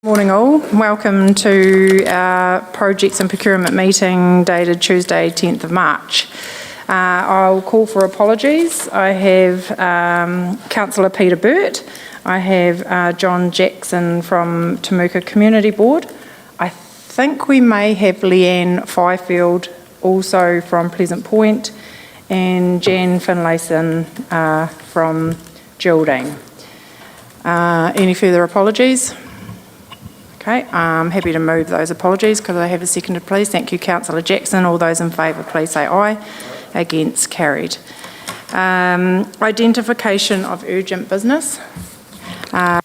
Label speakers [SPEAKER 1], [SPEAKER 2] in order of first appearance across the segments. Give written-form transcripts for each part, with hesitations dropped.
[SPEAKER 1] Morning all, welcome to our Projects and Procurement meeting dated Tuesday 10th of March. I'll call for apologies. I have Councillor Peter Burt, I have John Jackson from Temuka Community Board. I think we may have Leanne Fifield also from Pleasant Point and Jan Finlayson from Geraldine. Any further apologies? Okay, I'm happy to move those apologies. Could I have a seconder, please? Thank you, Councillor Jackson. All those in favour, please say aye. Against, carried. Identification of urgent business. I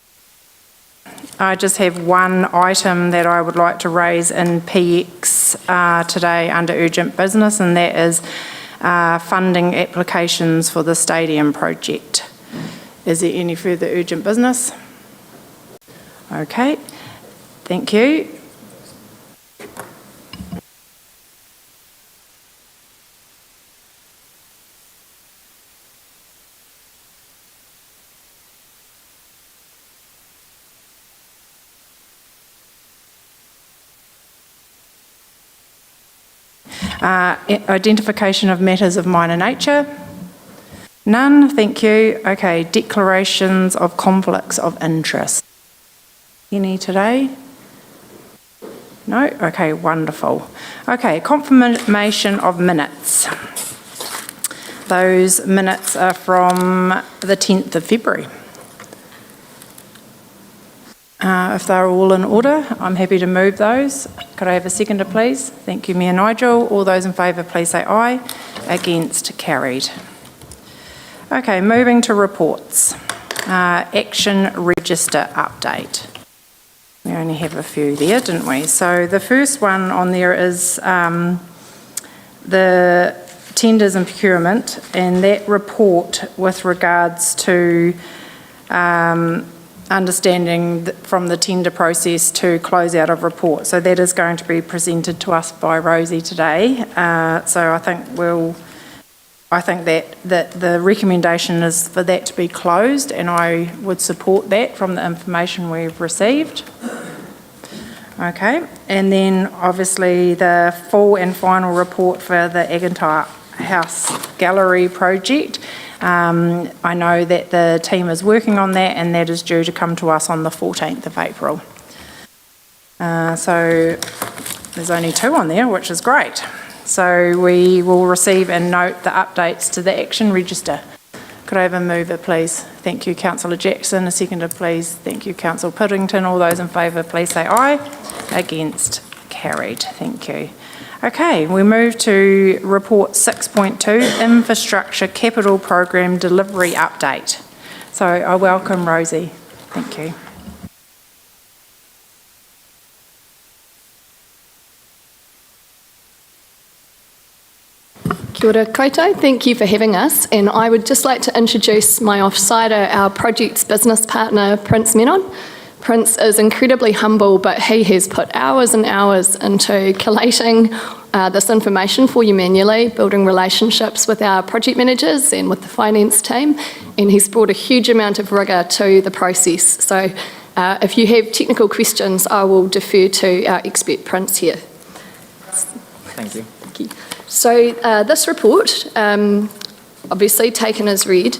[SPEAKER 1] just have one item that I would like to raise in PX today under urgent business, and that is funding applications for the stadium project. Is there any further urgent business? Okay. Thank you. Identification of matters of minor nature. None, thank you. Okay, declarations of conflicts of interest. Any today? No? Okay, wonderful. Okay, confirmation of minutes. Those minutes are from the 10th of February. If they're all in order, I'm happy to move those. Could I have a seconder, please? Thank you, Mayor Nigel. All those in favour, please say aye. Against, carried. Okay, moving to reports. Action register update. We only have a few there, didn't we? So the first one on there is the tenders and procurement, and that report with regards to understanding from the tender process to close out of report. So that is going to be presented to us by Rosie today. So I think that the recommendation is for that to be closed, and I would support that from the information we've received. Okay, and then obviously the full and final report for the Agantire House Gallery project. I know that the team is working on that, and that is due to come to us on the 14th of April. So there's only two on there, which is great. So we will receive and note the updates to the action register. Could I have a mover, please? Thank you, Councillor Jackson. A seconder, please. Thank you, Councillor Piddington. All those in favour, please say aye. Against, carried. Thank you. Okay, we move to report 6.2, Infrastructure Capital Program Delivery Update. So I welcome Rosie. Thank you.
[SPEAKER 2] Kia ora koutou, thank you for having us, and I would just like to introduce my off-sider, our project's business partner, Prince Menon. Prince is incredibly humble, but he has put hours and hours into collating this information for you manually, building relationships with our project managers and with the finance team, and he's brought a huge amount of rigour to the process. So if you have technical questions, I will defer to our expert Prince here.
[SPEAKER 3] Thank you.
[SPEAKER 2] Thank you. So this report, obviously taken as read,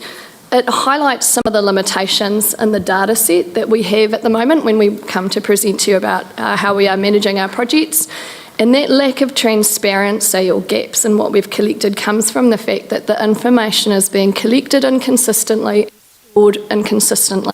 [SPEAKER 2] it highlights some of the limitations in the data set that we have at the moment when we come to present to you about how we are managing our projects. And that lack of transparency or gaps in what we've collected comes from the fact that the information is being collected inconsistently, stored inconsistently.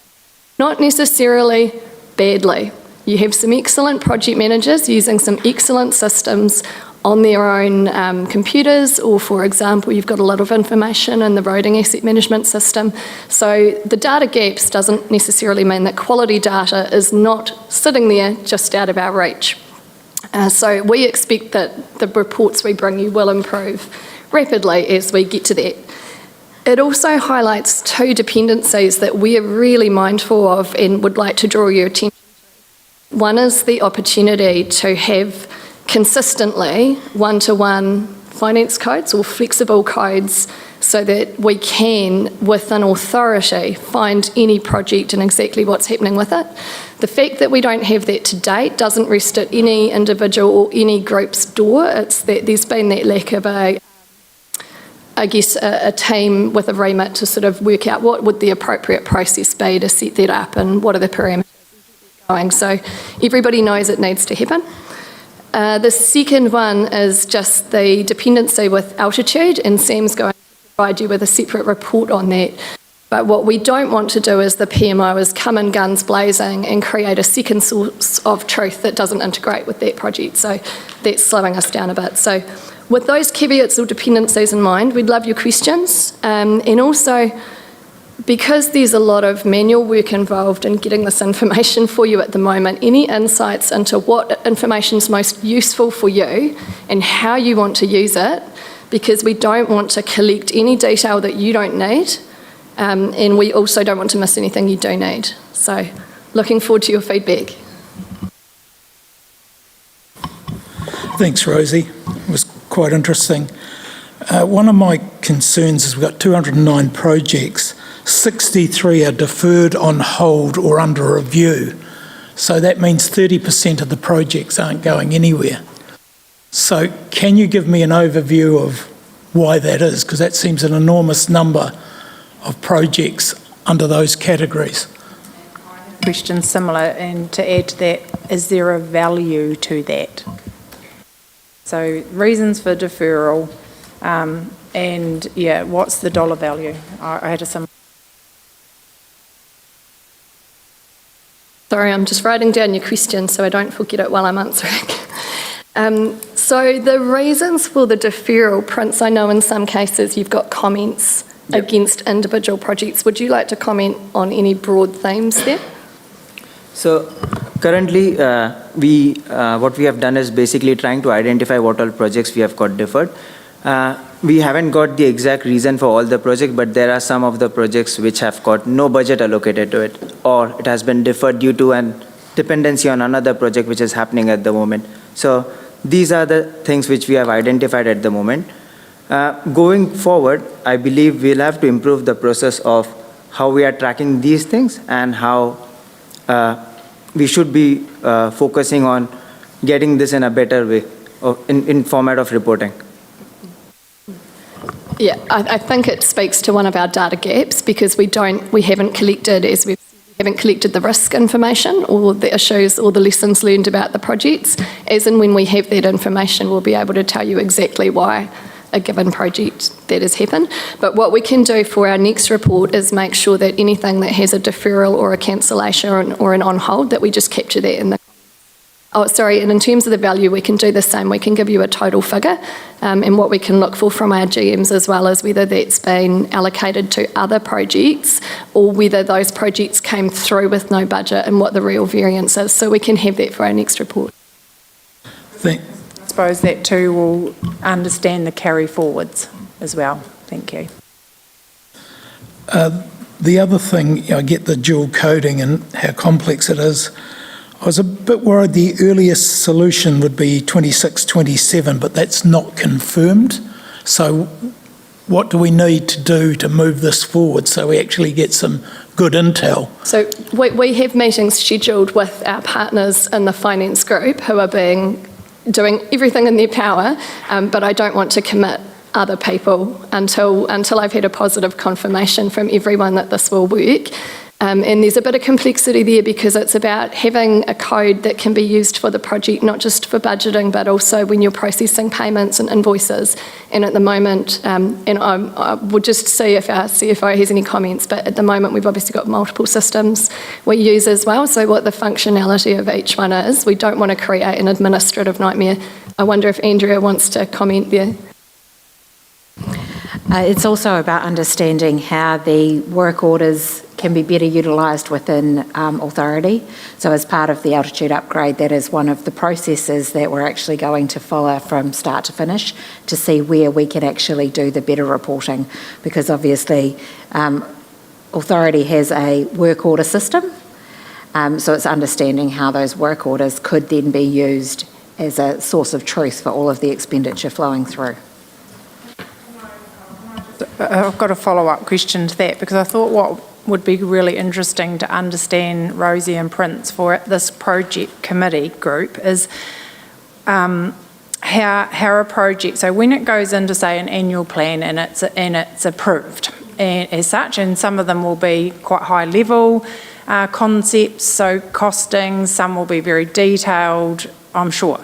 [SPEAKER 2] Not necessarily badly. You have some excellent project managers using some excellent systems on their own computers, or for example, you've got a lot of information in the roading asset management system. So the data gaps doesn't necessarily mean that quality data is not sitting there just out of our reach. So we expect that the reports we bring you will improve rapidly as we get to that. It also highlights two dependencies that we are really mindful of and would like to draw your attention to. One is the opportunity to have consistently one-to-one finance codes or flexible codes so that we can, with an authority, find any project and exactly what's happening with it. The fact that we don't have that to date doesn't rest at any individual or any group's door. It's that there's been that lack of a team with a remit to sort of work out what would the appropriate process be to set that up and what are the parameters going. So everybody knows it needs to happen. The second one is just the dependency with altitude, and Sam's going to provide you with a separate report on that. But what we don't want to do as the PMO is come in guns blazing and create a second source of truth that doesn't integrate with that project. So that's slowing us down a bit. So with those caveats or dependencies in mind, we'd love your questions. And also, because there's a lot of manual work involved in getting this information for you at the moment, any insights into what information is most useful for you and how you want to use it, because we don't want to collect any detail that you don't need, and we also don't want to miss anything you do need. So looking forward to your feedback.
[SPEAKER 4] Thanks, Rosie. It was quite interesting. One of my concerns is we've got 209 projects. 63 are deferred, on hold or under review. So that means 30% of the projects aren't going anywhere. So can you give me an overview of why that is? Because that seems an enormous number of projects under those categories.
[SPEAKER 1] Question similar, and to add to that, is there a value to that? So reasons for deferral, and yeah, what's the dollar value? I had a similar.
[SPEAKER 2] Sorry, I'm just writing down your question so I don't forget it while I'm answering. So the reasons for the deferral, Prince, I know in some cases you've got comments against individual projects. Would you like to comment on any broad themes there?
[SPEAKER 3] So currently, what we have done is basically trying to identify what all projects we have got deferred. We haven't got the exact reason for all the projects, but there are some of the projects which have got no budget allocated to it, or it has been deferred due to an dependency on another project which is happening at the moment. So these are the things which we have identified at the moment. Going forward, I believe we'll have to improve the process of how we are tracking these things and how we should be focusing on getting this in a better way, in format of reporting.
[SPEAKER 2] Yeah, I think it speaks to one of our data gaps, because we haven't collected the risk information or the issues or the lessons learned about the projects. As and when we have that information, we'll be able to tell you exactly why a given project that has happened. But what we can do for our next report is make sure that anything that has a deferral or a cancellation or an on hold, that we just capture that in the. Oh, sorry, and in terms of the value, we can do the same. We can give you a total figure, and what we can look for from our GMs as well as whether that's been allocated to other projects or whether those projects came through with no budget and what the real variance is. So we can have that for our next report.
[SPEAKER 1] I suppose that too will understand the carry forwards as well. Thank you.
[SPEAKER 4] The other thing, I get the dual coding and how complex it is. I was a bit worried the earliest solution would be 26-27, but that's not confirmed. So what do we need to do to move this forward so we actually get some good intel?
[SPEAKER 2] So we have meetings scheduled with our partners in the finance group who are doing everything in their power, but I don't want to commit other people until I've had a positive confirmation from everyone that this will work. And there's a bit of complexity there because it's about having a code that can be used for the project, not just for budgeting, but also when you're processing payments and invoices. And at the moment, and I will just see if our CFO has any comments, but at the moment we've obviously got multiple systems we use as well. So what the functionality of each one is, we don't want to create an administrative nightmare. I wonder if Andrea wants to comment there.
[SPEAKER 5] It's also about understanding how the work orders can be better utilised within authority. So as part of the altitude upgrade, that is one of the processes that we're actually going to follow from start to finish to see where we can actually do the better reporting, because obviously authority has a work order system, so it's understanding how those work orders could then be used as a source of truth for all of the expenditure flowing through.
[SPEAKER 1] I've got a follow-up question to that, because I thought what would be really interesting to understand, Rosie and Prince, for this project committee group is how a project, so when it goes into, say, an annual plan and it's approved and as such, and some of them will be quite high level concepts, so costings, some will be very detailed, I'm sure.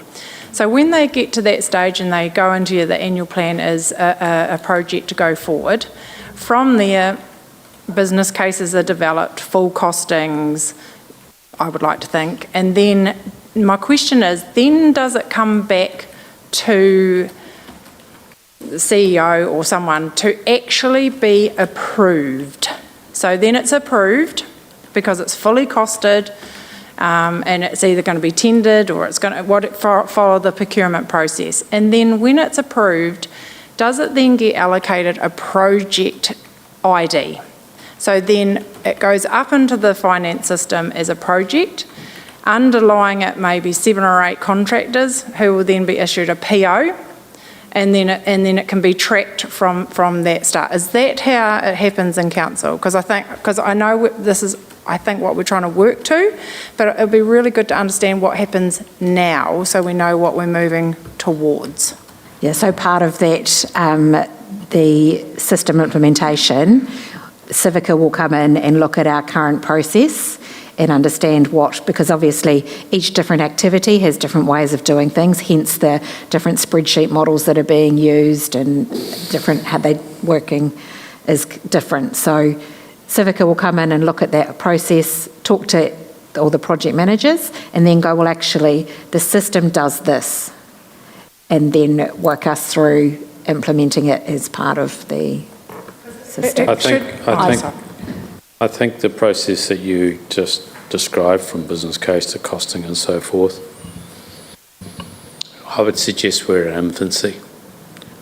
[SPEAKER 1] So when they get to that stage and they go into the annual plan as a project to go forward, from there, business cases are developed, full costings, I would like to think. And then my question is, then does it come back to the CEO or someone to actually be approved? So then it's approved because it's fully costed, and it's either going to be tendered or it's going to follow the procurement process. And then when it's approved, does it then get allocated a project ID? So then it goes up into the finance system as a project. Underlying it may be 7 or 8 contractors who will then be issued a PO, and then it can be tracked from that start. Is that how it happens in council? Because I know this is, I think, what we're trying to work to, but it would be really good to understand what happens now so we know what we're moving towards.
[SPEAKER 5] Yeah, so part of that, the system implementation, Civica will come in and look at our current process and understand because obviously each different activity has different ways of doing things, hence the different spreadsheet models that are being used and different, how they're working is different. So Civica will come in and look at that process, talk to all the project managers, and then go, well, actually, the system does this, and then work us through implementing it as part of the system.
[SPEAKER 6] I think the process that you just described, from business case to costing and so forth, I would suggest we're in infancy.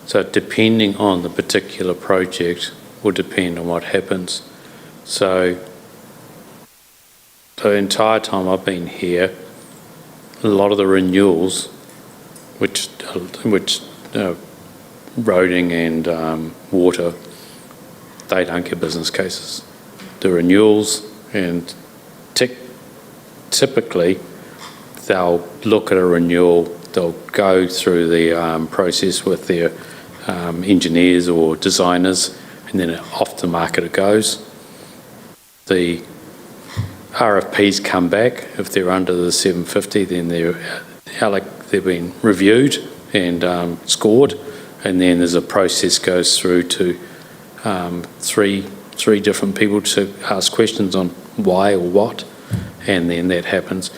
[SPEAKER 6] So depending on the particular project will depend on what happens. So the entire time I've been here, a lot of the renewals, which roading and water, they don't get business cases. The renewals, and typically they'll look at a renewal, they'll go through the process with their engineers or designers, and then off the market it goes. The RFPs come back. If they're under the 750, then they've been reviewed and scored, and then there's a process goes through to three different people to ask questions on why or what, and then that happens.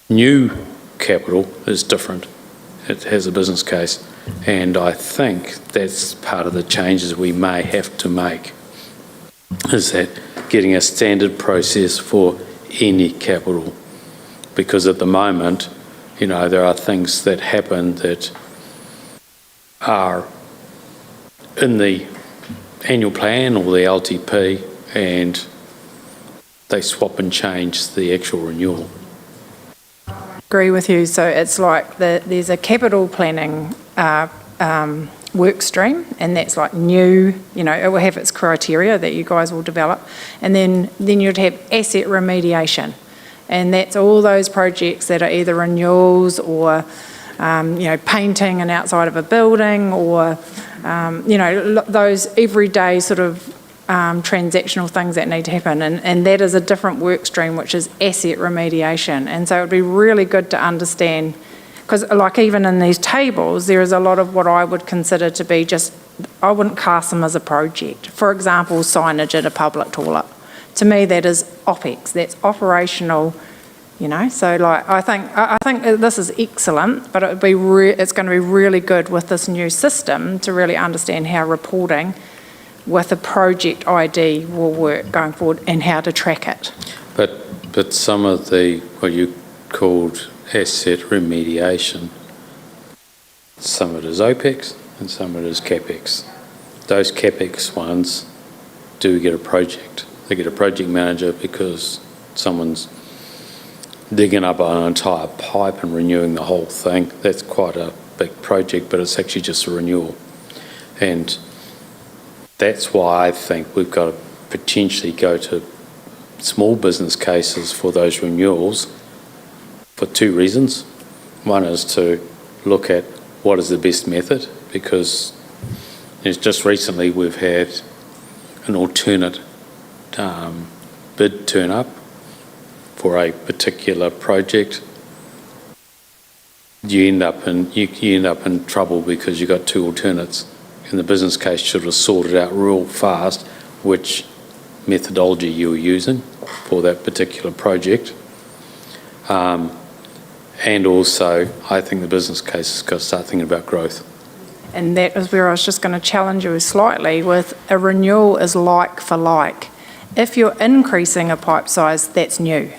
[SPEAKER 6] New capital is different. It has a business case, and I think that's part of the changes we may have to make, is that getting a standard process for any capital, because at the moment, there are things that happen that are in the annual plan or the LTP, and they swap and change the actual renewal.
[SPEAKER 1] Agree with you. So it's like there's a capital planning work stream, and that's like new, it will have its criteria that you guys will develop, and then you'd have asset remediation, and that's all those projects that are either renewals or painting an outside of a building, or those everyday sort of transactional things that need to happen, and that is a different work stream, which is asset remediation. And so it would be really good to understand, because like even in these tables, there is a lot of what I would consider to be just, I wouldn't class them as a project. For example, signage at a public toilet. To me, that is OPEX, that's operational. So like I think this is excellent, but it's going to be really good with this new system to really understand how reporting with a project ID will work going forward and how to track it.
[SPEAKER 6] But some of the what you called asset remediation, some of it is OPEX and some of it is CAPEX. Those CAPEX ones do get a project. They get a project manager because someone's digging up an entire pipe and renewing the whole thing. That's quite a big project, but it's actually just a renewal. And That's why I think we've got to potentially go to small business cases for those renewals for two reasons. One is to look at what is the best method, because just recently we've had an alternate bid turn up for a particular project. You end up in trouble because you've got two alternates, and the business case should have sorted out real fast which methodology you were using for that particular project. And also, I think the business case has got to start thinking about growth.
[SPEAKER 1] And that is where I was just going to challenge you slightly with a renewal is like for like. If you're increasing a pipe size, that's new.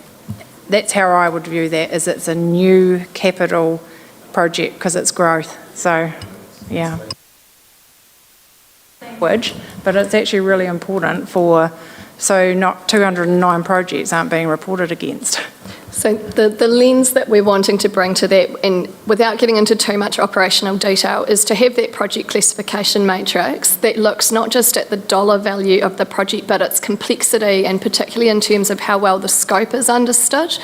[SPEAKER 1] That's how I would view that, is it's a new capital project because it's growth. So, yeah. But it's actually really important so not 209 projects aren't being reported against.
[SPEAKER 2] So the lens that we're wanting to bring to that, and without getting into too much operational detail, is to have that project classification matrix that looks not just at the dollar value of the project, but its complexity, and particularly in terms of how well the scope is understood,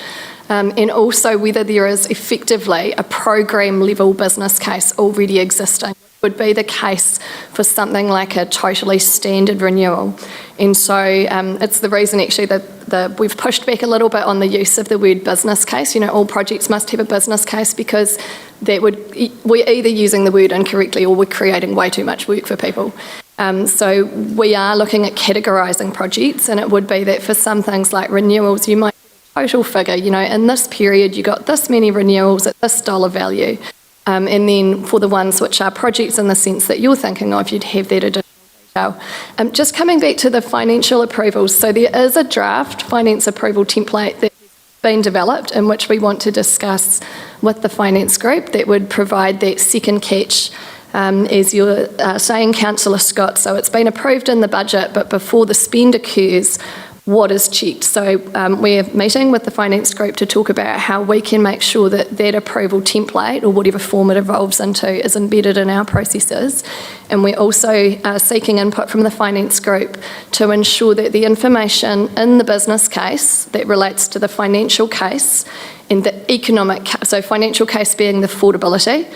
[SPEAKER 2] and also whether there is effectively a program level business case already existing. Would be the case for something like a totally standard renewal. And so it's the reason actually that we've pushed back a little bit on the use of the word business case. All projects must have a business case, because we're either using the word incorrectly or we're creating way too much work for people. So we are looking at categorising projects, and it would be that for some things like renewals, you might get a total figure, in this period you got this many renewals at this dollar value. And then for the ones which are projects in the sense that you're thinking of, you'd have that additional detail. Just coming back to the financial approvals, so there is a draft finance approval template that's been developed in which we want to discuss with the finance group that would provide that second catch, as you're saying, Councillor Scott. So it's been approved in the budget, but before the spend occurs, what is checked? So we're meeting with the finance group to talk about how we can make sure that that approval template, or whatever form it evolves into, is embedded in our processes. And we're also seeking input from the finance group to ensure that the information in the business case that relates to the financial case and the economic, so financial case being the affordability,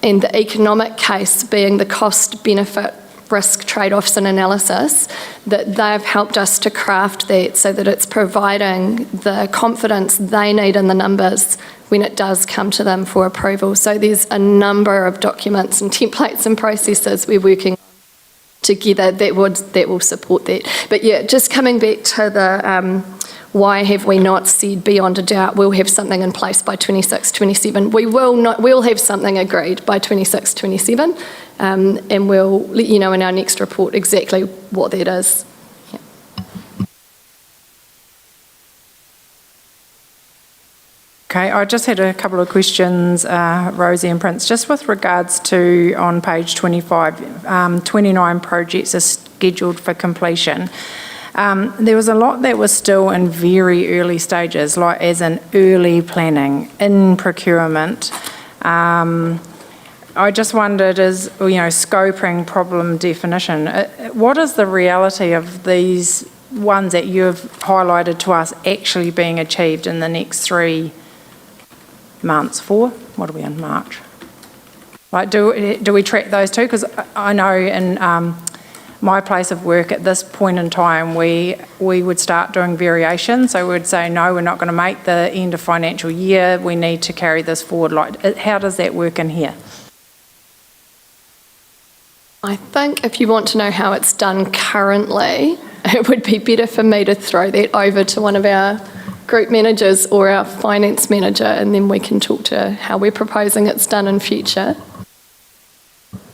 [SPEAKER 2] and the economic case being the cost benefit risk trade-offs and analysis, that they've helped us to craft that so that it's providing the confidence they need in the numbers when it does come to them for approval. So there's a number of documents and templates and processes we're working on together that will support that. But yeah, just coming back to the why have we not said beyond a doubt we'll have something in place by 26-27? We'll have something agreed by 26-27, and we'll let you know in our next report exactly what that is. Yeah.
[SPEAKER 1] Okay, I just had a couple of questions, Rosie and Prince, just with regards to, on page 25, 29 projects are scheduled for completion. There was a lot that was still in very early stages, like as in early planning, in procurement. I just wondered, scoping, problem definition, what is the reality of these ones that you've highlighted to us actually being achieved in the next 3 months? 4? What are we in, March? Like, do we track those too? Because I know in my place of work at this point in time, we would start doing variation. So we would say, no, we're not going to make the end of financial year. We need to carry this forward. Like, how does that work in here?
[SPEAKER 2] I think if you want to know how it's done currently, it would be better for me to throw that over to one of our group managers or our finance manager, and then we can talk to how we're proposing it's done in future.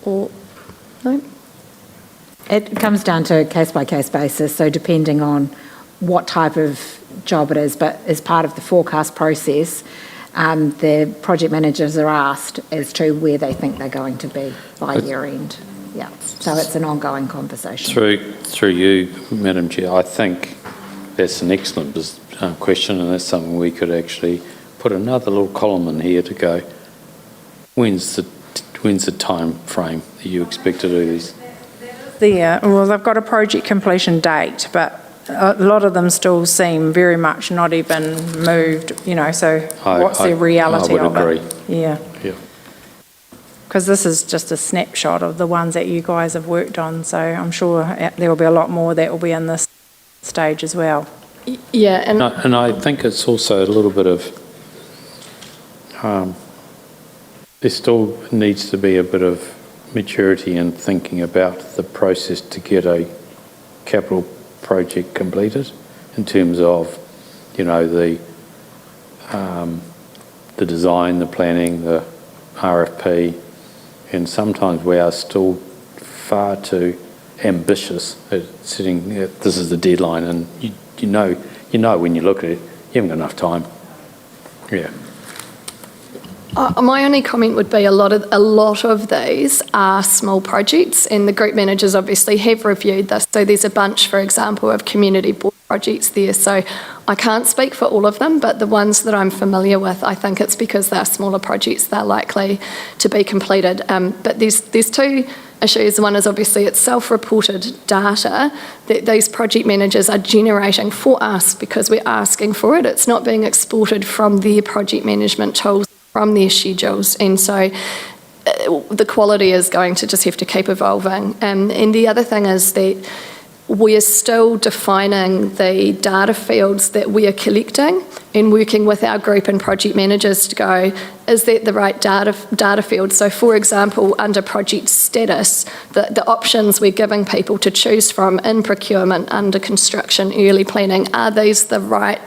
[SPEAKER 2] Or, no?
[SPEAKER 5] It comes down to a case-by-case basis, so depending on what type of job it is, but as part of the forecast process, the project managers are asked as to where they think they're going to be by year end. Yeah, so it's an ongoing conversation.
[SPEAKER 6] Through you, Madam Chair, I think that's an excellent question, and that's something we could actually put another little column in here to go, when's the time frame that you expect to do these?
[SPEAKER 1] there. Well, they've got a project completion date, but a lot of them still seem very much not even moved, so what's the reality of it?
[SPEAKER 6] I would agree.
[SPEAKER 1] Yeah.
[SPEAKER 6] Yeah.
[SPEAKER 1] Because this is just a snapshot of the ones that you guys have worked on, so I'm sure there will be a lot more that will be in this stage as well.
[SPEAKER 2] Yeah,
[SPEAKER 6] And I think it's also a little bit of, there still needs to be a bit of maturity in thinking about the process to get a capital project completed in terms of, the design, the planning, the RFP, and sometimes we are still far too ambitious at setting, this is the deadline, and you know when you look at it, you haven't got enough time. Yeah.
[SPEAKER 2] My only comment would be a lot of these are small projects, and the group managers obviously have reviewed this. So there's a bunch, for example, of community board projects there. So I can't speak for all of them, but the ones that I'm familiar with, I think it's because they're smaller projects, they're likely to be completed. But there's two issues. One is obviously it's self-reported data that these project managers are generating for us because we're asking for it. It's not being exported from their project management tools, from their schedules, and so the quality is going to just have to keep evolving. And the other thing is that we are still defining the data fields that we are collecting and working with our group and project managers to go, is that the right data field? So for example, under project status, the options we're giving people to choose from in procurement, under construction, early planning, are these the right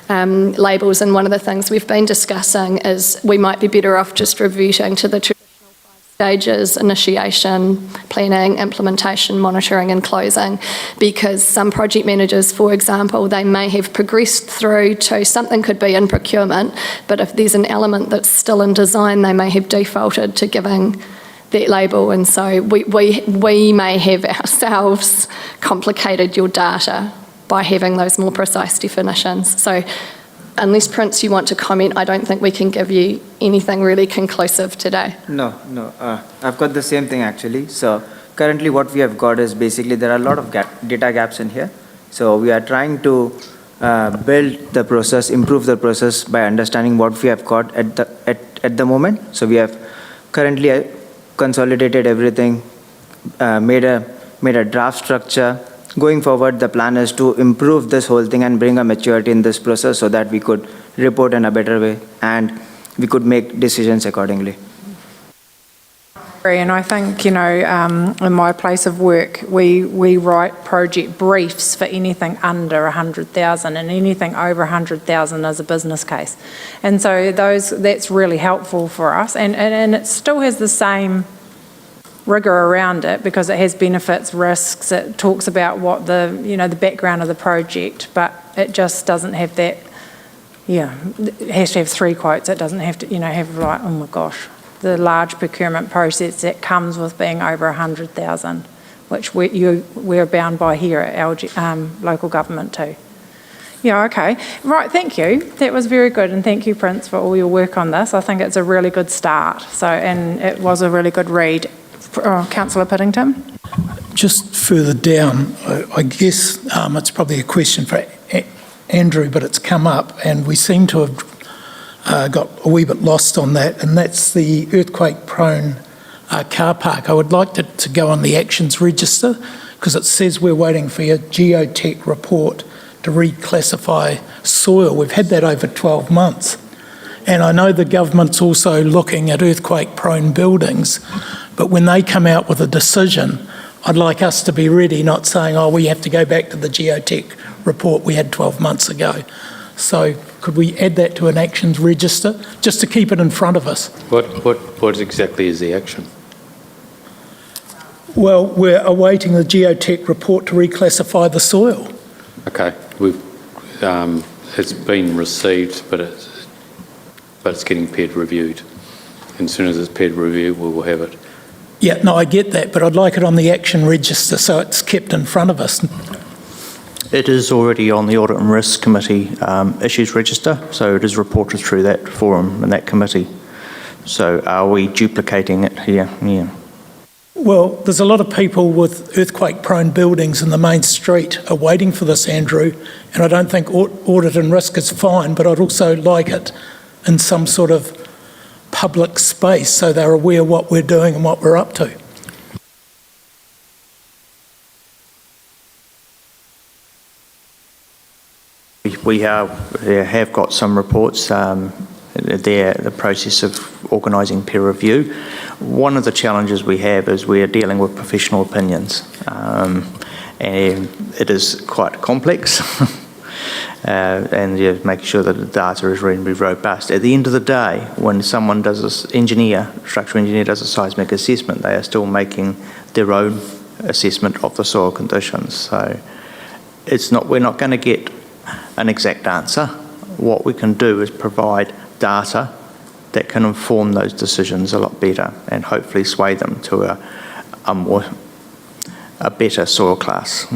[SPEAKER 2] labels? And one of the things we've been discussing is we might be better off just reverting to the traditional 5 stages: initiation, planning, implementation, monitoring and closing, because some project managers, for example, they may have progressed through to something could be in procurement, but if there's an element that's still in design, they may have defaulted to giving that label, and so we may have ourselves complicated your data by having those more precise definitions. So unless, Prince, you want to comment, I don't think we can give you anything really conclusive today.
[SPEAKER 3] No. I've got the same thing actually. So currently what we have got is basically there are a lot of data gaps in here. So we are trying to build the process, improve the process by understanding what we have got at the moment. So we have currently consolidated everything, made a draft structure. Going forward, the plan is to improve this whole thing and bring a maturity in this process so that we could report in a better way and we could make decisions accordingly.
[SPEAKER 1] And I think, in my place of work, we write project briefs for anything under 100,000, and anything over 100,000 is a business case. And so that's really helpful for us. And it still has the same rigor around it because it has benefits, risks, it talks about what the background of the project, but it just doesn't have that, it has to have 3 quotes. It doesn't have to, have like, oh my gosh, the large procurement process that comes with being over 100,000, which we're bound by here at local government too. Yeah, okay. Right, thank you. That was very good, and thank you, Prince, for all your work on this. I think it's a really good start. And it was a really good read. Councillor Piddington?
[SPEAKER 4] Just further down, I guess it's probably a question for Andrew, but it's come up and we seem to have got a wee bit lost on that, and that's the earthquake-prone car park. I would like to go on the actions register because it says we're waiting for your geotech report to reclassify soil. We've had that over 12 months. And I know the government's also looking at earthquake-prone buildings, but when they come out with a decision, I'd like us to be ready, not saying, we have to go back to the geotech report we had 12 months ago. So could we add that to an actions register, just to keep it in front of us?
[SPEAKER 6] What exactly is the action?
[SPEAKER 4] Well, we're awaiting the geotech report to reclassify the soil.
[SPEAKER 6] Okay, it's been received, but it's getting peer reviewed. And as soon as it's peer reviewed, we will have it.
[SPEAKER 4] Yeah, no, I get that, but I'd like it on the action register so it's kept in front of us.
[SPEAKER 7] It is already on the Audit and Risk Committee issues register, so it is reported through that forum and that committee. So are we duplicating it here? Yeah.
[SPEAKER 4] Well, there's a lot of people with earthquake-prone buildings in the main street are waiting for this, Andrew, and I don't think audit and risk is fine, but I'd also like it in some sort of public space so they're aware what we're doing and what we're up to.
[SPEAKER 7] We have got some reports. They're the process of organising peer review. One of the challenges we have is we are dealing with professional opinions, and it is quite complex. And making sure that the data is reasonably robust. At the end of the day, when someone does structural engineer does a seismic assessment, they are still making their own assessment of the soil conditions. So we're not going to get an exact answer. What we can do is provide data that can inform those decisions a lot better and hopefully sway them to a better soil class.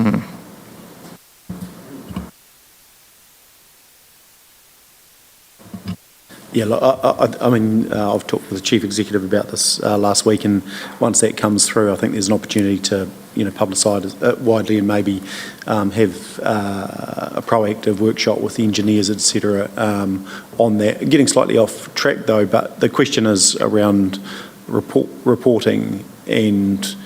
[SPEAKER 8] Yeah, look, I've talked with the Chief Executive about this last week, and once that comes through, I think there's an opportunity to, publicise it widely and maybe have a proactive workshop with the engineers, etc. On that. Getting slightly off track though, but the question is around reporting, and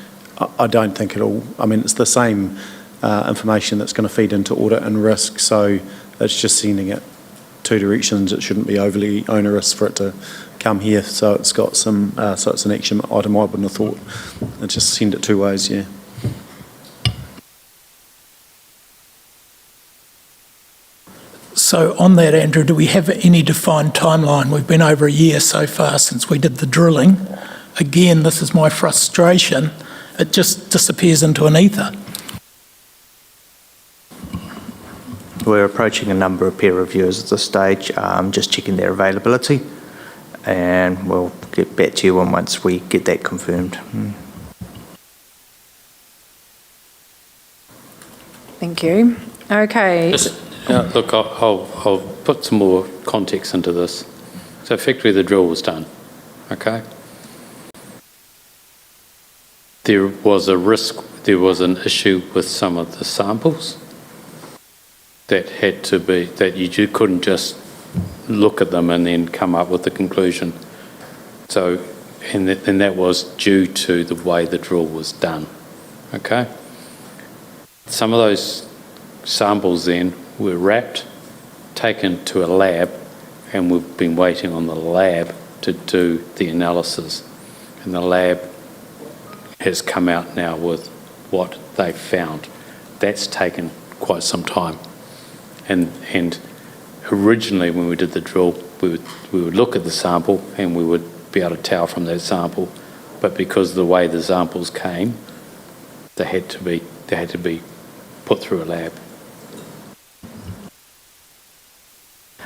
[SPEAKER 8] I don't think it's the same information that's going to feed into audit and risk, so it's just sending it two directions. It shouldn't be overly onerous for it to come here, so it's got some, so it's an action item I wouldn't have thought. And just send it two ways, yeah.
[SPEAKER 4] So on that, Andrew, do we have any defined timeline? We've been over a year so far since we did the drilling. Again, this is my frustration. It just disappears into an ether.
[SPEAKER 7] We're approaching a number of peer reviewers at this stage, just checking their availability, and we'll get back to you once we get that confirmed.
[SPEAKER 1] Thank you. Okay.
[SPEAKER 6] Look, I'll put some more context into this. So effectively the drill was done, okay? There was a risk, there was an issue with some of the samples that had to be, that you couldn't just look at them and then come up with the conclusion. So, and that was due to the way the drill was done, okay? Some of those samples then were wrapped, taken to a lab, and we've been waiting on the lab to do the analysis. And the lab has come out now with what they've found. That's taken quite some time. And originally when we did the drill, we would look at the sample and we would be able to tell from that sample, but because of the way the samples came, they had to be put through a lab.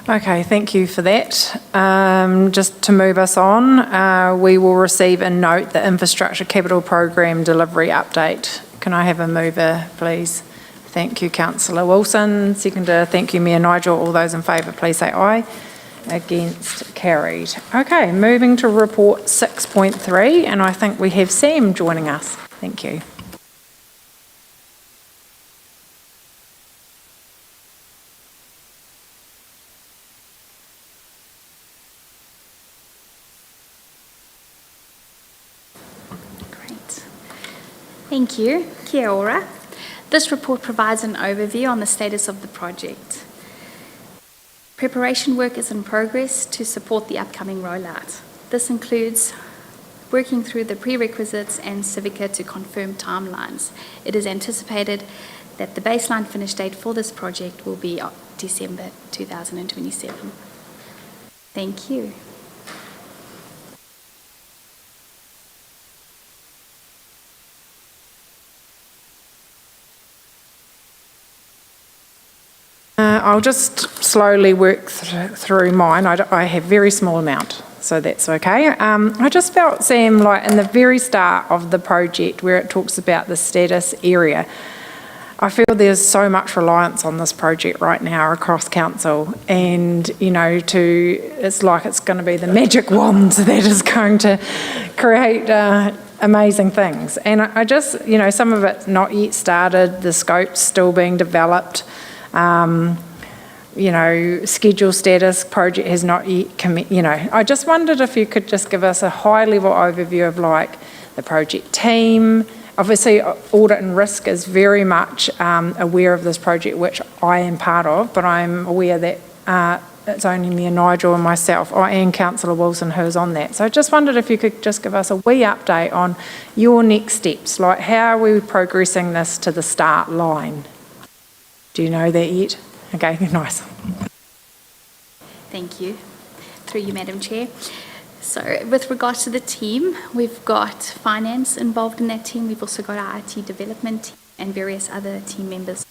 [SPEAKER 1] Okay, thank you for that. Just to move us on, we will receive a note, the Infrastructure Capital Program Delivery Update. Can I have a mover, please? Thank you, Councillor Wilson. Seconder, thank you, Mayor Nigel. All those in favour, please say aye. Against, carried. Okay, moving to report 6.3, and I think we have Sam joining us. Thank you.
[SPEAKER 9] Thank you. Kia ora. This report provides an overview on the status of the project. Preparation work is in progress to support the upcoming rollout. This includes working through the prerequisites and Civica to confirm timelines. It is anticipated that the baseline finish date for this project will be December 2027. Thank you.
[SPEAKER 1] I'll just slowly work through mine. I have very small amount, so that's okay. I just felt, Sam, like in the very start of the project where it talks about the status area, I feel there's so much reliance on this project right now across council, and it's like it's going to be the magic wand that is going to create amazing things. And I just, some of it's not yet started, the scope's still being developed. Schedule status, project has not yet, I just wondered if you could just give us a high-level overview of like the project team. Obviously, audit and risk is very much aware of this project, which I am part of, but I'm aware that it's only me and Nigel and myself, and Councillor Wilson who's on that. So I just wondered if you could just give us a wee update on your next steps, like how are we progressing this to the start line? Do you know that yet? Okay, nice.
[SPEAKER 9] Thank you. Through you, Madam Chair. So with regards to the team, we've got finance involved in that team. We've also got our IT development team and various other team members.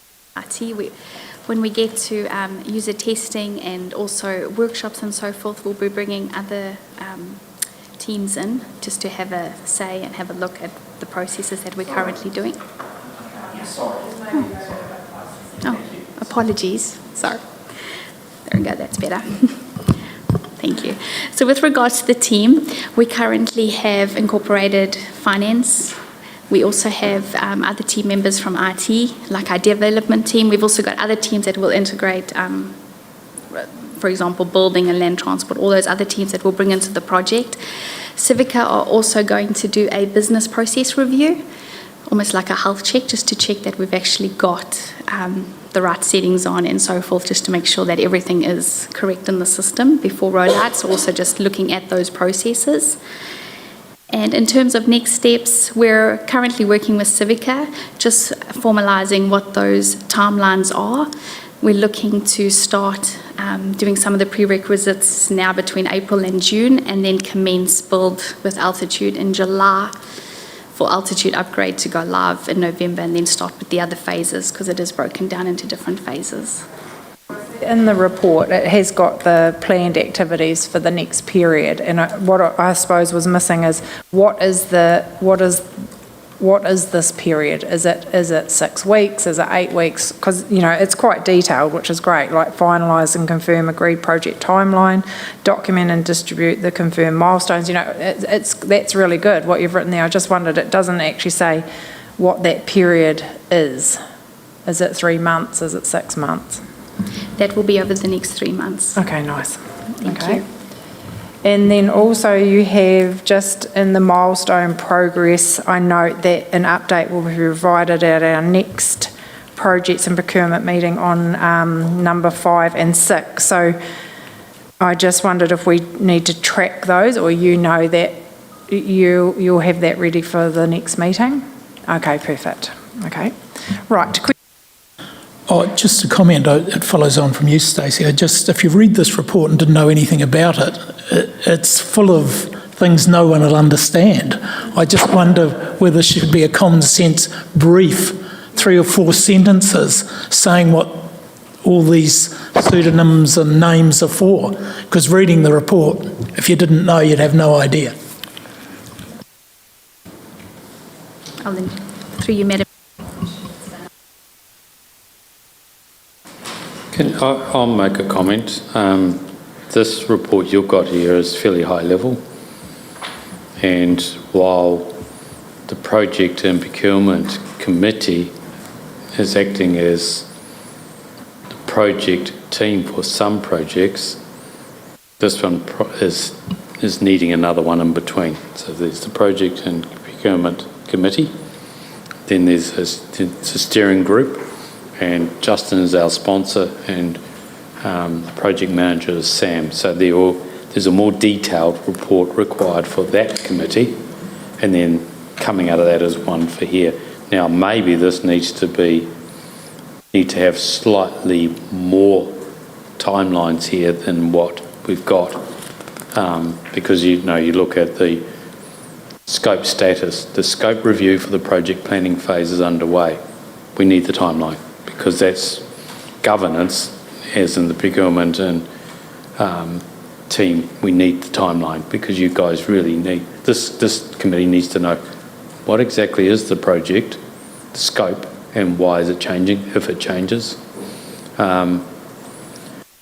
[SPEAKER 9] When we get to user testing and also workshops and so forth, we'll be bringing other teams in just to have a say and have a look at the processes that we're currently doing. Oh, apologies. Sorry. There we go, that's better. Thank you. So with regards to the team, we currently have incorporated finance. We also have other team members from IT, like our development team. We've also got other teams that will integrate, for example, building and land transport, all those other teams that we'll bring into the project. Civica are also going to do a business process review, almost like a health check, just to check that we've actually got the right settings on and so forth, just to make sure that everything is correct in the system before rollout. So also just looking at those processes. And in terms of next steps, we're currently working with Civica, just formalising what those timelines are. We're looking to start doing some of the prerequisites now between April and June, and then commence build with Altitude in July for Altitude upgrade to go live in November, and then start with the other phases because it is broken down into different phases.
[SPEAKER 1] In the report, it has got the planned activities for the next period, and what I suppose was missing is what is this period? Is it 6 weeks? Is it 8 weeks? Because it's quite detailed, which is great. Like finalise and confirm agreed project timeline, document and distribute the confirmed milestones. That's really good what you've written there. I just wondered, it doesn't actually say what that period is. Is it 3 months? Is it 6 months?
[SPEAKER 9] That will be over the next 3 months.
[SPEAKER 1] Okay, nice.
[SPEAKER 9] Thank you.
[SPEAKER 1] And then also you have just in the milestone progress, I note that an update will be provided at our next projects and procurement meeting on number 5 and 6. So I just wondered if we need to track those, or that you'll have that ready for the next meeting? Okay, perfect. Okay. Right.
[SPEAKER 4] Just a comment, it follows on from you, Stacey. If you read this report and didn't know anything about it, it's full of things no one will understand. I just wonder whether there should be a common sense brief, 3 or 4 sentences saying what all these pseudonyms and names are for. Because reading the report, if you didn't know, you'd have no idea.
[SPEAKER 9] I'll then, through you, Madam.
[SPEAKER 6] I'll make a comment. This report you've got here is fairly high level, and while the Project and Procurement Committee is acting as the project team for some projects, this one is needing another one in between. So there's the Project and Procurement Committee, then there's a steering group, and Justin is our sponsor, and the project manager is Sam. So there's a more detailed report required for that committee, and then coming out of that is one for here. Now, maybe this need to have slightly more timelines here than what we've got, because you look at the scope status, the scope review for the project planning phase is underway. We need the timeline, because that's governance, as in the procurement and team. We need the timeline, because you guys really need, this committee needs to know what exactly is the project, the scope, and why is it changing, if it changes.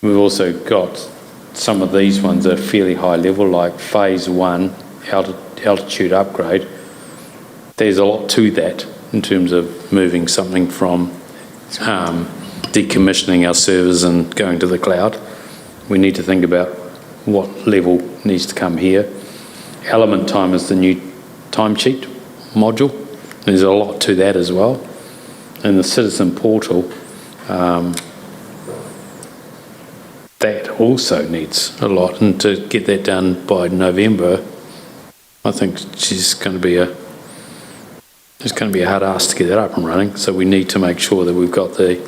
[SPEAKER 6] We've also got some of these ones that are fairly high level, like phase 1, altitude upgrade. there's a lot to that in terms of moving something from decommissioning our servers and going to the cloud. We need to think about what level needs to come here. Element time is the new timesheet module. There's a lot to that as well. And the citizen portal, that also needs a lot. And to get that done by November, I think it's going to be a hard ask to get that up and running. So we need to make sure that we've got the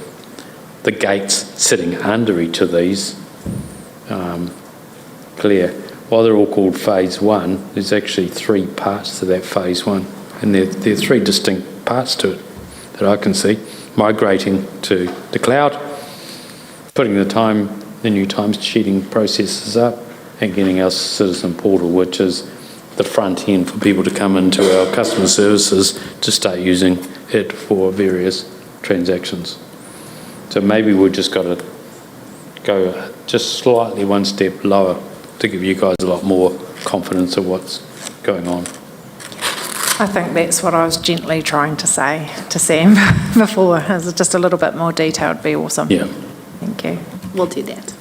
[SPEAKER 6] gates sitting under each of these clear. While they're all called phase one, there's actually 3 parts to that phase one, and there are 3 distinct parts to it that I can see. Migrating to the cloud, putting the new time sheeting processes up, and getting our citizen portal, which is the front end for people to come into our customer services to start using it for various transactions. So maybe we've just got to go just slightly one step lower to give you guys a lot more confidence of what's going on.
[SPEAKER 1] I think that's what I was gently trying to say to Sam before. Is just a little bit more detail would be awesome.
[SPEAKER 6] Yeah.
[SPEAKER 1] Thank you.
[SPEAKER 9] We'll do that.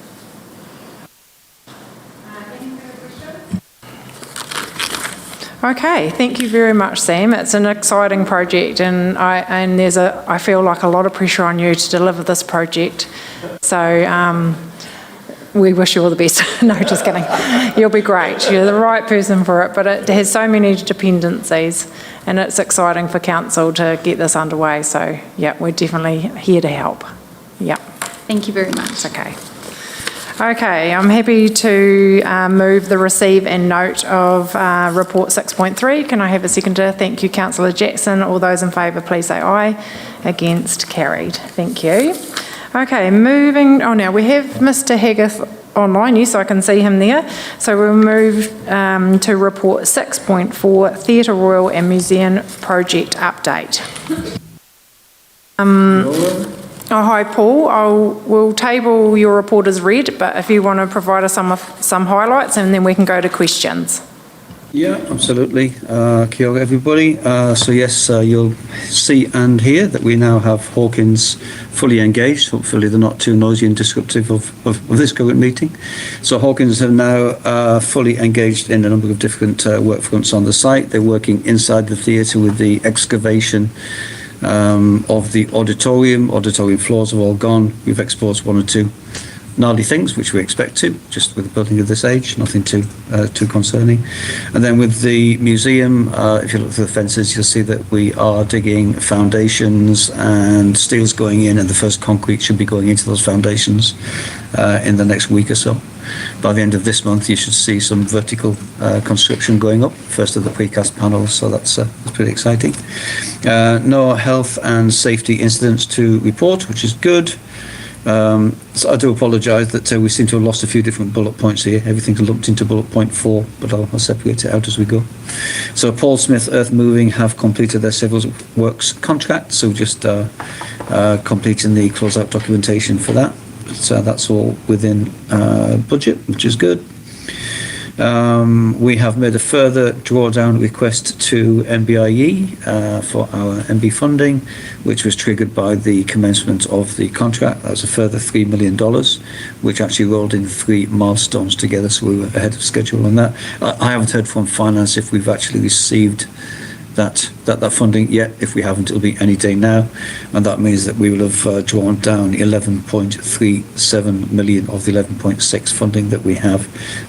[SPEAKER 1] Okay, thank you very much, Sam. It's an exciting project, and I feel like a lot of pressure on you to deliver this project. So we wish you all the best. No, just kidding. You'll be great. You're the right person for it, but it has so many dependencies, and it's exciting for council to get this underway. So yeah, we're definitely here to help. Yeah.
[SPEAKER 9] Thank you very much.
[SPEAKER 1] It's okay. Okay, I'm happy to move the receive and note of report 6.3. Can I have a seconder? Thank you, Councillor Jackson. All those in favour, please say aye. Against, carried. Thank you. Okay, moving on now. We have Mr Haggith online, yes, I can see him there. So we'll move to report 6.4, Theatre Royal and Museum Project Update. Oh, hi, Paul. We'll table your report as read, but if you want to provide us some highlights, and then we can go to questions.
[SPEAKER 10] Yeah, absolutely. Kia ora, everybody. So yes, you'll see and hear that we now have Hawkins fully engaged. Hopefully they're not too noisy and disruptive of this current meeting. So Hawkins are now fully engaged in a number of different work fronts on the site. They're working inside the theatre with the excavation of the auditorium. Auditorium floors have all gone. We've exposed 1 or 2 gnarly things, which we expect to, just with a building of this age, nothing too concerning. And then with the museum, if you look through the fences, you'll see that we are digging foundations and steel's going in, and the first concrete should be going into those foundations in the next week or so. By the end of this month, you should see some vertical construction going up, first of the precast panels, so that's pretty exciting. No health and safety incidents to report, which is good. So I do apologise that we seem to have lost a few different bullet points here. Everything's lumped into bullet point 4, but I'll separate it out as we go. So Paul Smith Earth Moving have completed their civil works contract, so just completing the closeout documentation for that. So that's all within budget, which is good. We have made a further drawdown request to NBIE for our MB funding, which was triggered by the commencement of the contract. That was a further $3 million, which actually rolled in 3 milestones together, so we were ahead of schedule on that. I haven't heard from finance if we've actually received that funding yet. If we haven't, it'll be any day now, and that means that we will have drawn down 11.37 million of the 11.6 funding that we have,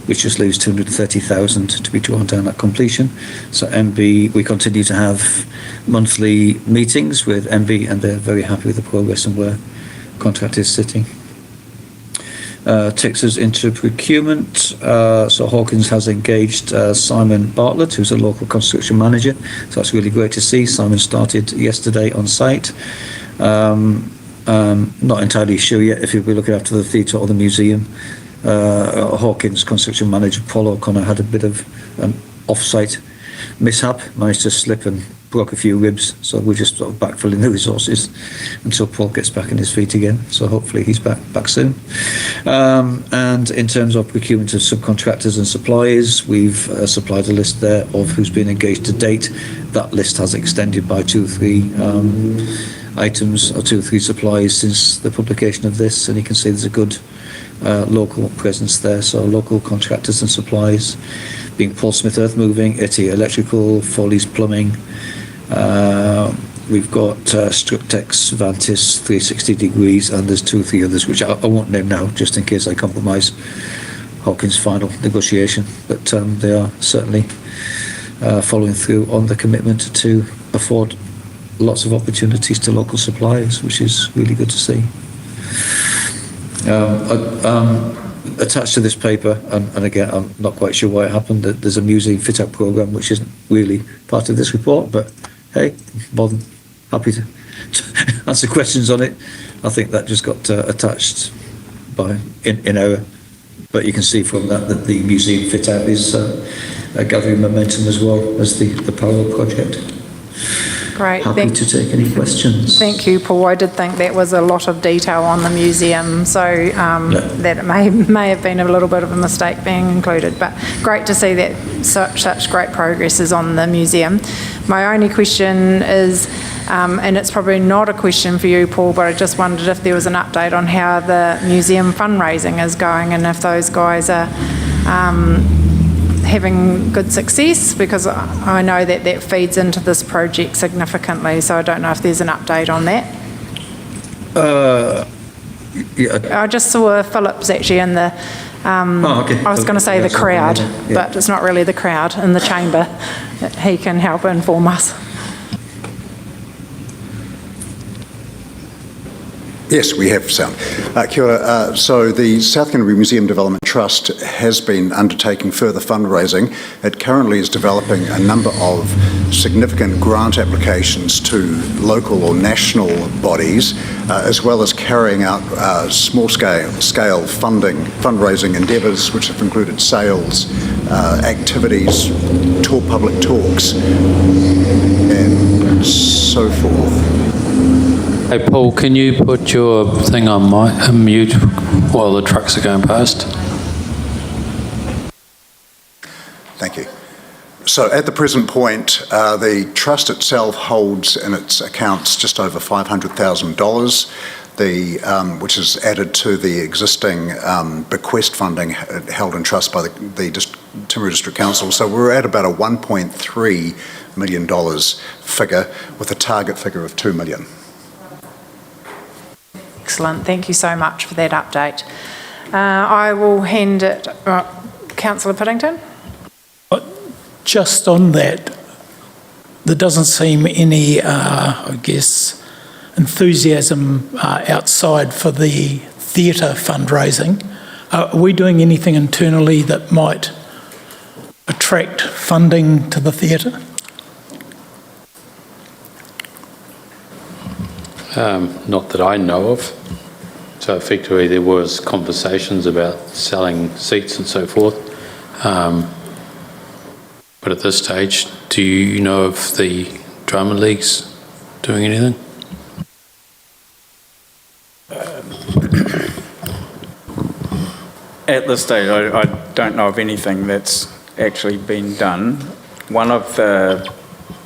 [SPEAKER 10] which just leaves 230,000 to be drawn down at completion. So MB, we continue to have monthly meetings with MB, and they're very happy with the progress and where contract is sitting. Takes us into procurement. So Hawkins has engaged Simon Bartlett, who's a local construction manager. So that's really great to see. Simon started yesterday on site. Not entirely sure yet if he'll be looking after the theatre or the museum. Hawkins construction manager Paul O'Connor had a bit of an off-site mishap, managed to slip and broke a few ribs, so we're just sort of backfilling the resources until Paul gets back on his feet again. So hopefully he's back soon. And in terms of procurement of subcontractors and suppliers, we've supplied a list there of who's been engaged to date. That list has extended by 2 or 3 items or 2 or 3 suppliers since the publication of this, and you can see there's a good local presence there. So local contractors and suppliers being Paul Smith Earth Moving, Etty Electrical, Foley's Plumbing. We've got Structex, Vantis, 360 Degrees, and there's 2 or 3 others which I won't name now just in case I compromise Hawkins' final negotiation, but they are certainly following through on the commitment to afford lots of opportunities to local suppliers, which is really good to see. Attached to this paper, and again, I'm not quite sure why it happened, that there's a museum fit-out programme which isn't really part of this report, but hey, more than happy to answer questions on it. I think that just got attached in error, but you can see from that the museum fit-out is gathering momentum as well as the parallel project.
[SPEAKER 1] Great.
[SPEAKER 10] Happy to take any questions.
[SPEAKER 1] Thank you, Paul. I did think that was a lot of detail on the museum, so that it may have been a little bit of a mistake being included, but great to see that such great progress is on the museum. My only question is, and it's probably not a question for you, Paul, but I just wondered if there was an update on how the museum fundraising is going and if those guys are having good success, because I know that feeds into this project significantly, so I don't know if there's an update on that.
[SPEAKER 10] Yeah.
[SPEAKER 1] I just saw Philip's actually in the,
[SPEAKER 10] okay.
[SPEAKER 1] I was going to say the crowd, but it's not really the crowd, in the chamber. He can help inform us.
[SPEAKER 11] Yes, we have sound. Kia ora. So the South Canterbury Museum Development Trust has been undertaking further fundraising. It currently is developing a number of significant grant applications to local or national bodies, as well as carrying out small-scale fundraising endeavours, which have included sales, activities, public talks, and so forth.
[SPEAKER 6] Hey Paul, can you put your thing on mute while the trucks are going past?
[SPEAKER 11] Thank you. So at the present point, the trust itself holds in its accounts just over $500,000, which is added to the existing bequest funding held in trust by the Timaru District Council. So we're at about a $1.3 million figure with a target figure of $2 million.
[SPEAKER 1] Excellent. Thank you so much for that update. I will hand it, Councillor Piddington.
[SPEAKER 4] Just on that, there doesn't seem any, enthusiasm outside for the theatre fundraising. Are we doing anything internally that might attract funding to the theatre?
[SPEAKER 6] Not that I know of. So effectively there was conversations about selling seats and so forth. But at this stage, do you know if the Drama League's doing anything?
[SPEAKER 12] At this stage, I don't know of anything that's actually been done. One of the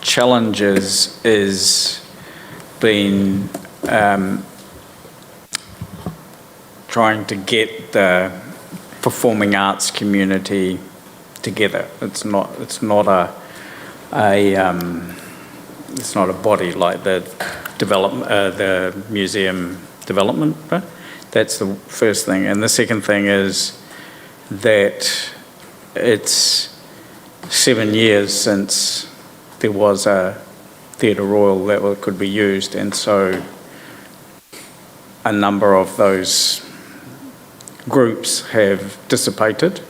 [SPEAKER 12] challenges is been trying to get the performing arts community together. It's not a body like the museum development. But that's the first thing, and the second thing is that it's 7 years since there was a Theatre Royal that could be used, and so a number of those groups have dissipated.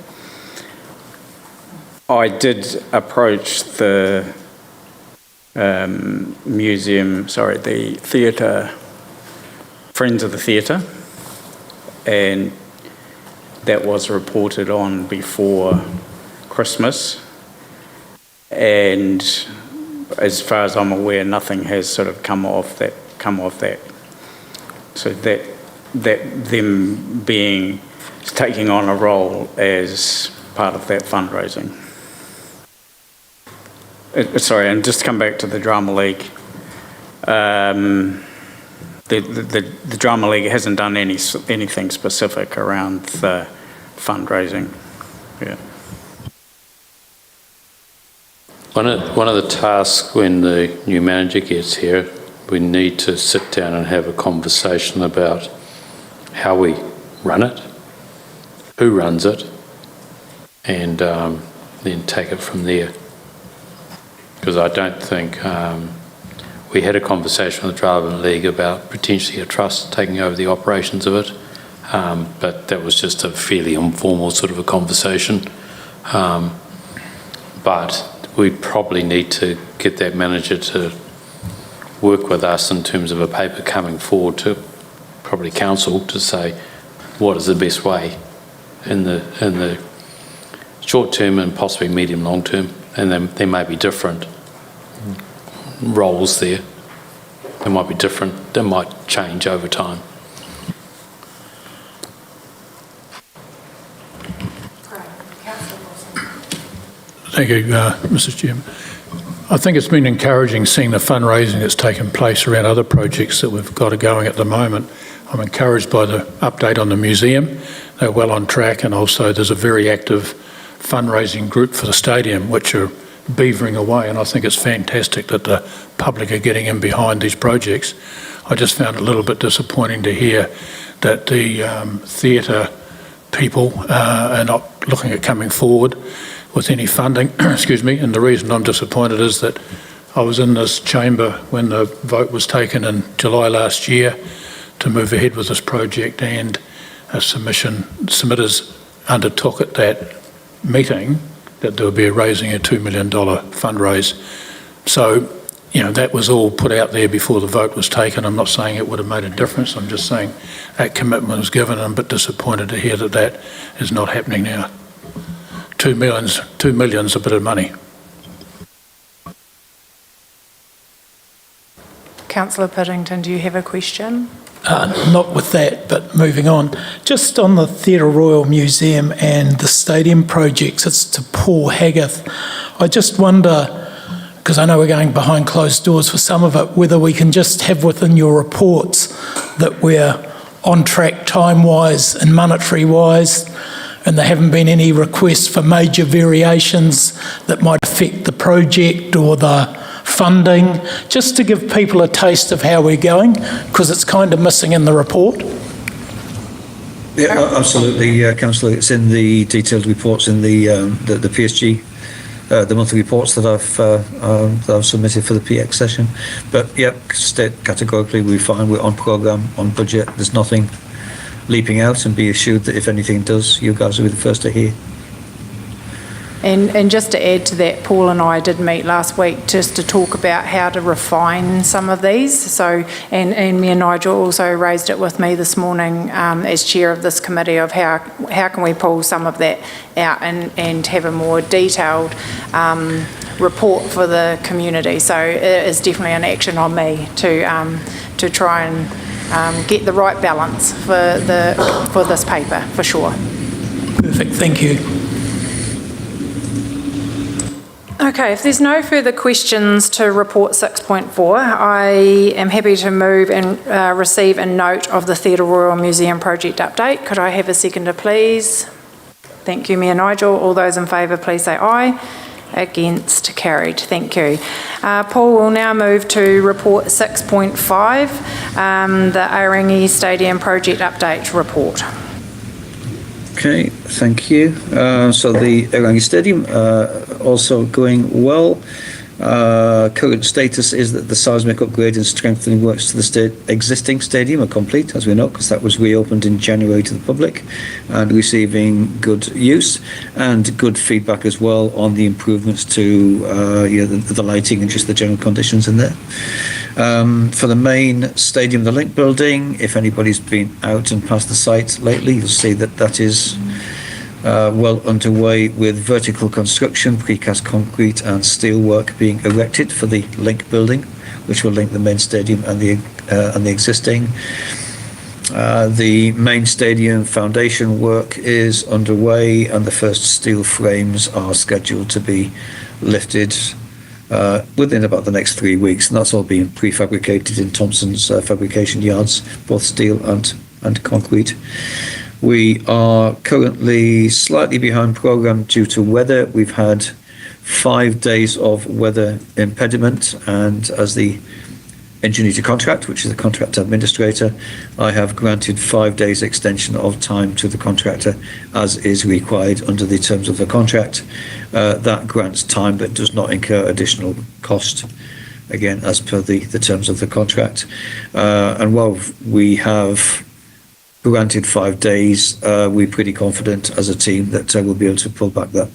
[SPEAKER 12] I did approach the the theatre, Friends of the Theatre, and that was reported on before Christmas, and as far as I'm aware, nothing has sort of come off that. So that them taking on a role as part of that fundraising. Sorry, and just to come back to the Drama League. The Drama League hasn't done anything specific around the fundraising. Yeah.
[SPEAKER 6] One of the tasks when the new manager gets here, we need to sit down and have a conversation about how we run it, who runs it, and then take it from there. Because I don't think we had a conversation with the Drama League about potentially a trust taking over the operations of it, but that was just a fairly informal sort of a conversation. But we probably need to get that manager to work with us in terms of a paper coming forward to probably council to say what is the best way in the short term and possibly medium long term, and then there may be different roles there. They might be different, they might change over time.
[SPEAKER 13] Thank you, Mr. Chairman. I think it's been encouraging seeing the fundraising that's taken place around other projects that we've got going at the moment. I'm encouraged by the update on the museum. They're well on track, and also there's a very active fundraising group for the stadium which are beavering away, and I think it's fantastic that the public are getting in behind these projects. I just found it a little bit disappointing to hear that the theatre people are not looking at coming forward with any funding, excuse me, and the reason I'm disappointed is that I was in this chamber when the vote was taken in July last year to move ahead with this project, and submitters undertook at that meeting that there would be raising a $2 million fundraise. So, you know, that was all put out there before the vote was taken. I'm not saying it would have made a difference. I'm just saying that commitment was given. I'm a bit disappointed to hear that that is not happening now. $2 million's a bit of money.
[SPEAKER 1] Councillor Piddington, do you have a question?
[SPEAKER 4] Not with that, but moving on. Just on the Theatre Royal Museum and the stadium projects, it's to Paul Haggarth. I just wonder, because I know we're going behind closed doors for some of it, whether we can just have within your reports that we're on track time-wise and monetary-wise, and there haven't been any requests for major variations that might affect the project or the funding, just to give people a taste of how we're going, because it's kind of missing in the report.
[SPEAKER 10] Yeah, absolutely, Councillor. It's in the detailed reports in the PSG, the monthly reports that I've submitted for the PX session. But yeah, categorically we're fine. We're on programme, on budget. There's nothing leaping out, and be assured that if anything does, you guys will be the first to hear.
[SPEAKER 1] And just to add to that, Paul and I did meet last week just to talk about how to refine some of these. So, and me and Nigel also raised it with me this morning as chair of this committee of how can we pull some of that out and have a more detailed report for the community. So it is definitely an action on me to try and get the right balance for this paper, for sure.
[SPEAKER 4] Perfect, thank you.
[SPEAKER 1] Okay, if there's no further questions to report 6.4, I am happy to move and receive a note of the Theatre Royal Museum project update. Could I have a seconder, please? Thank you, Mayor Nigel. All those in favour, please say aye. Against, carried. Thank you. Paul will now move to report 6.5, the Aorangi Stadium project update report.
[SPEAKER 10] Okay, thank you. So the Aorangi Stadium also going well. Current status is that the seismic upgrade and strengthening works to the existing stadium are complete, as we know, because that was reopened in January to the public, and receiving good use and good feedback as well on the improvements to the lighting and just the general conditions in there. For the main stadium, the Link building, if anybody's been out and past the site lately, you'll see that that is well underway with vertical construction, precast concrete and steel work being erected for the link building, which will link the main stadium and the existing. The main stadium foundation work is underway and the first steel frames are scheduled to be lifted within about the next 3 weeks, and that's all being prefabricated in Thompson's fabrication yards, both steel and concrete. We are currently slightly behind programme due to weather. We've had 5 days of weather impediment, and as the engineer to contract, which is the contract administrator, I have granted 5 days extension of time to the contractor as is required under the terms of the contract. That grants time but does not incur additional cost, again as per the terms of the contract. And while we have granted 5 days, we're pretty confident as a team that we'll be able to pull back that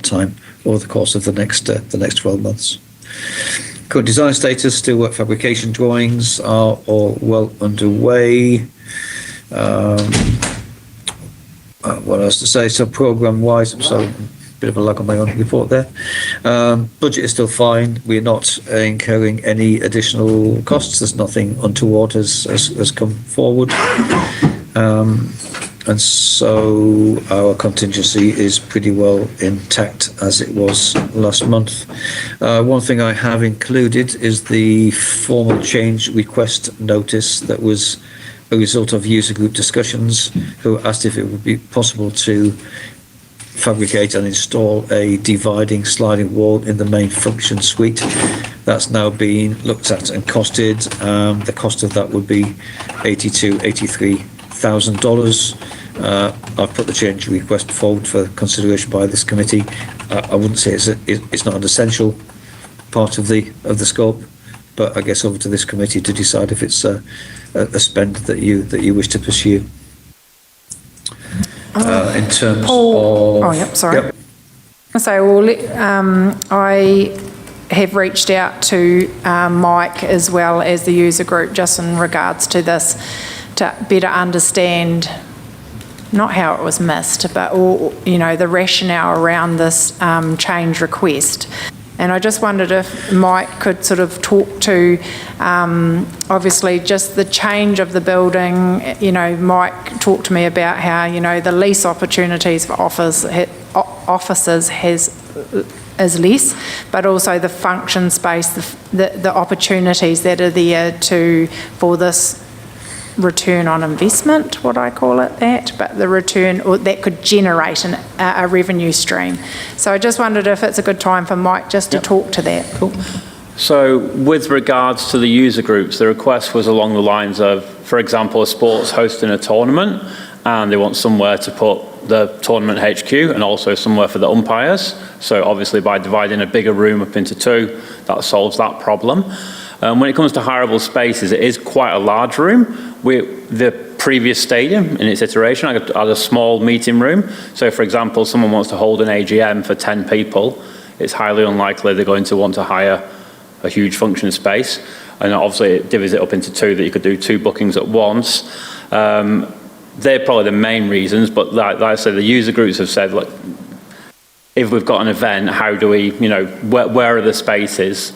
[SPEAKER 10] time over the course of the next 12 months. Current design status, steelwork fabrication drawings are all well underway. What else to say? So program-wise, so a bit of a lag on my own report there. Budget is still fine. We're not incurring any additional costs. There's nothing untoward has come forward. And so our contingency is pretty well intact as it was last month. One thing I have included is the formal change request notice that was a result of user group discussions who asked if it would be possible to fabricate and install a dividing sliding wall in the main function suite. That's now been looked at and costed. The cost of that would be $83,000. I've put the change request forward for consideration by this committee. I wouldn't say it's not an essential part of the scope, but I guess over to this committee to decide if it's a spend that you wish to pursue. In terms
[SPEAKER 1] Paul,
[SPEAKER 10] of...
[SPEAKER 1] yep, sorry.
[SPEAKER 10] Yep.
[SPEAKER 1] So I have reached out to Mike as well as the user group just in regards to this, to better understand not how it was missed, but the rationale around this change request. And I just wondered if Mike could sort of talk to, obviously, just the change of the building. Mike talked to me about how, the lease opportunities for offices is less, but also the function space, the opportunities that are there for this return on investment, what I call it that, but the return or that could generate a revenue stream. So I just wondered if it's a good time for Mike just to talk to that.
[SPEAKER 14] Cool. So with regards to the user groups, the request was along the lines of, for example, a sports hosting a tournament and they want somewhere to put the tournament HQ and also somewhere for the umpires. So obviously by dividing a bigger room up into two, that solves that problem. When it comes to hireable spaces, it is quite a large room. The previous stadium in its iteration had a small meeting room. So for example, someone wants to hold an AGM for 10 people, it's highly unlikely they're going to want to hire a huge function space. And obviously it divvies it up into two, that you could do 2 bookings at once. They're probably the main reasons, but like I said, the user groups have said, look, if we've got an event, how do we, where are the spaces?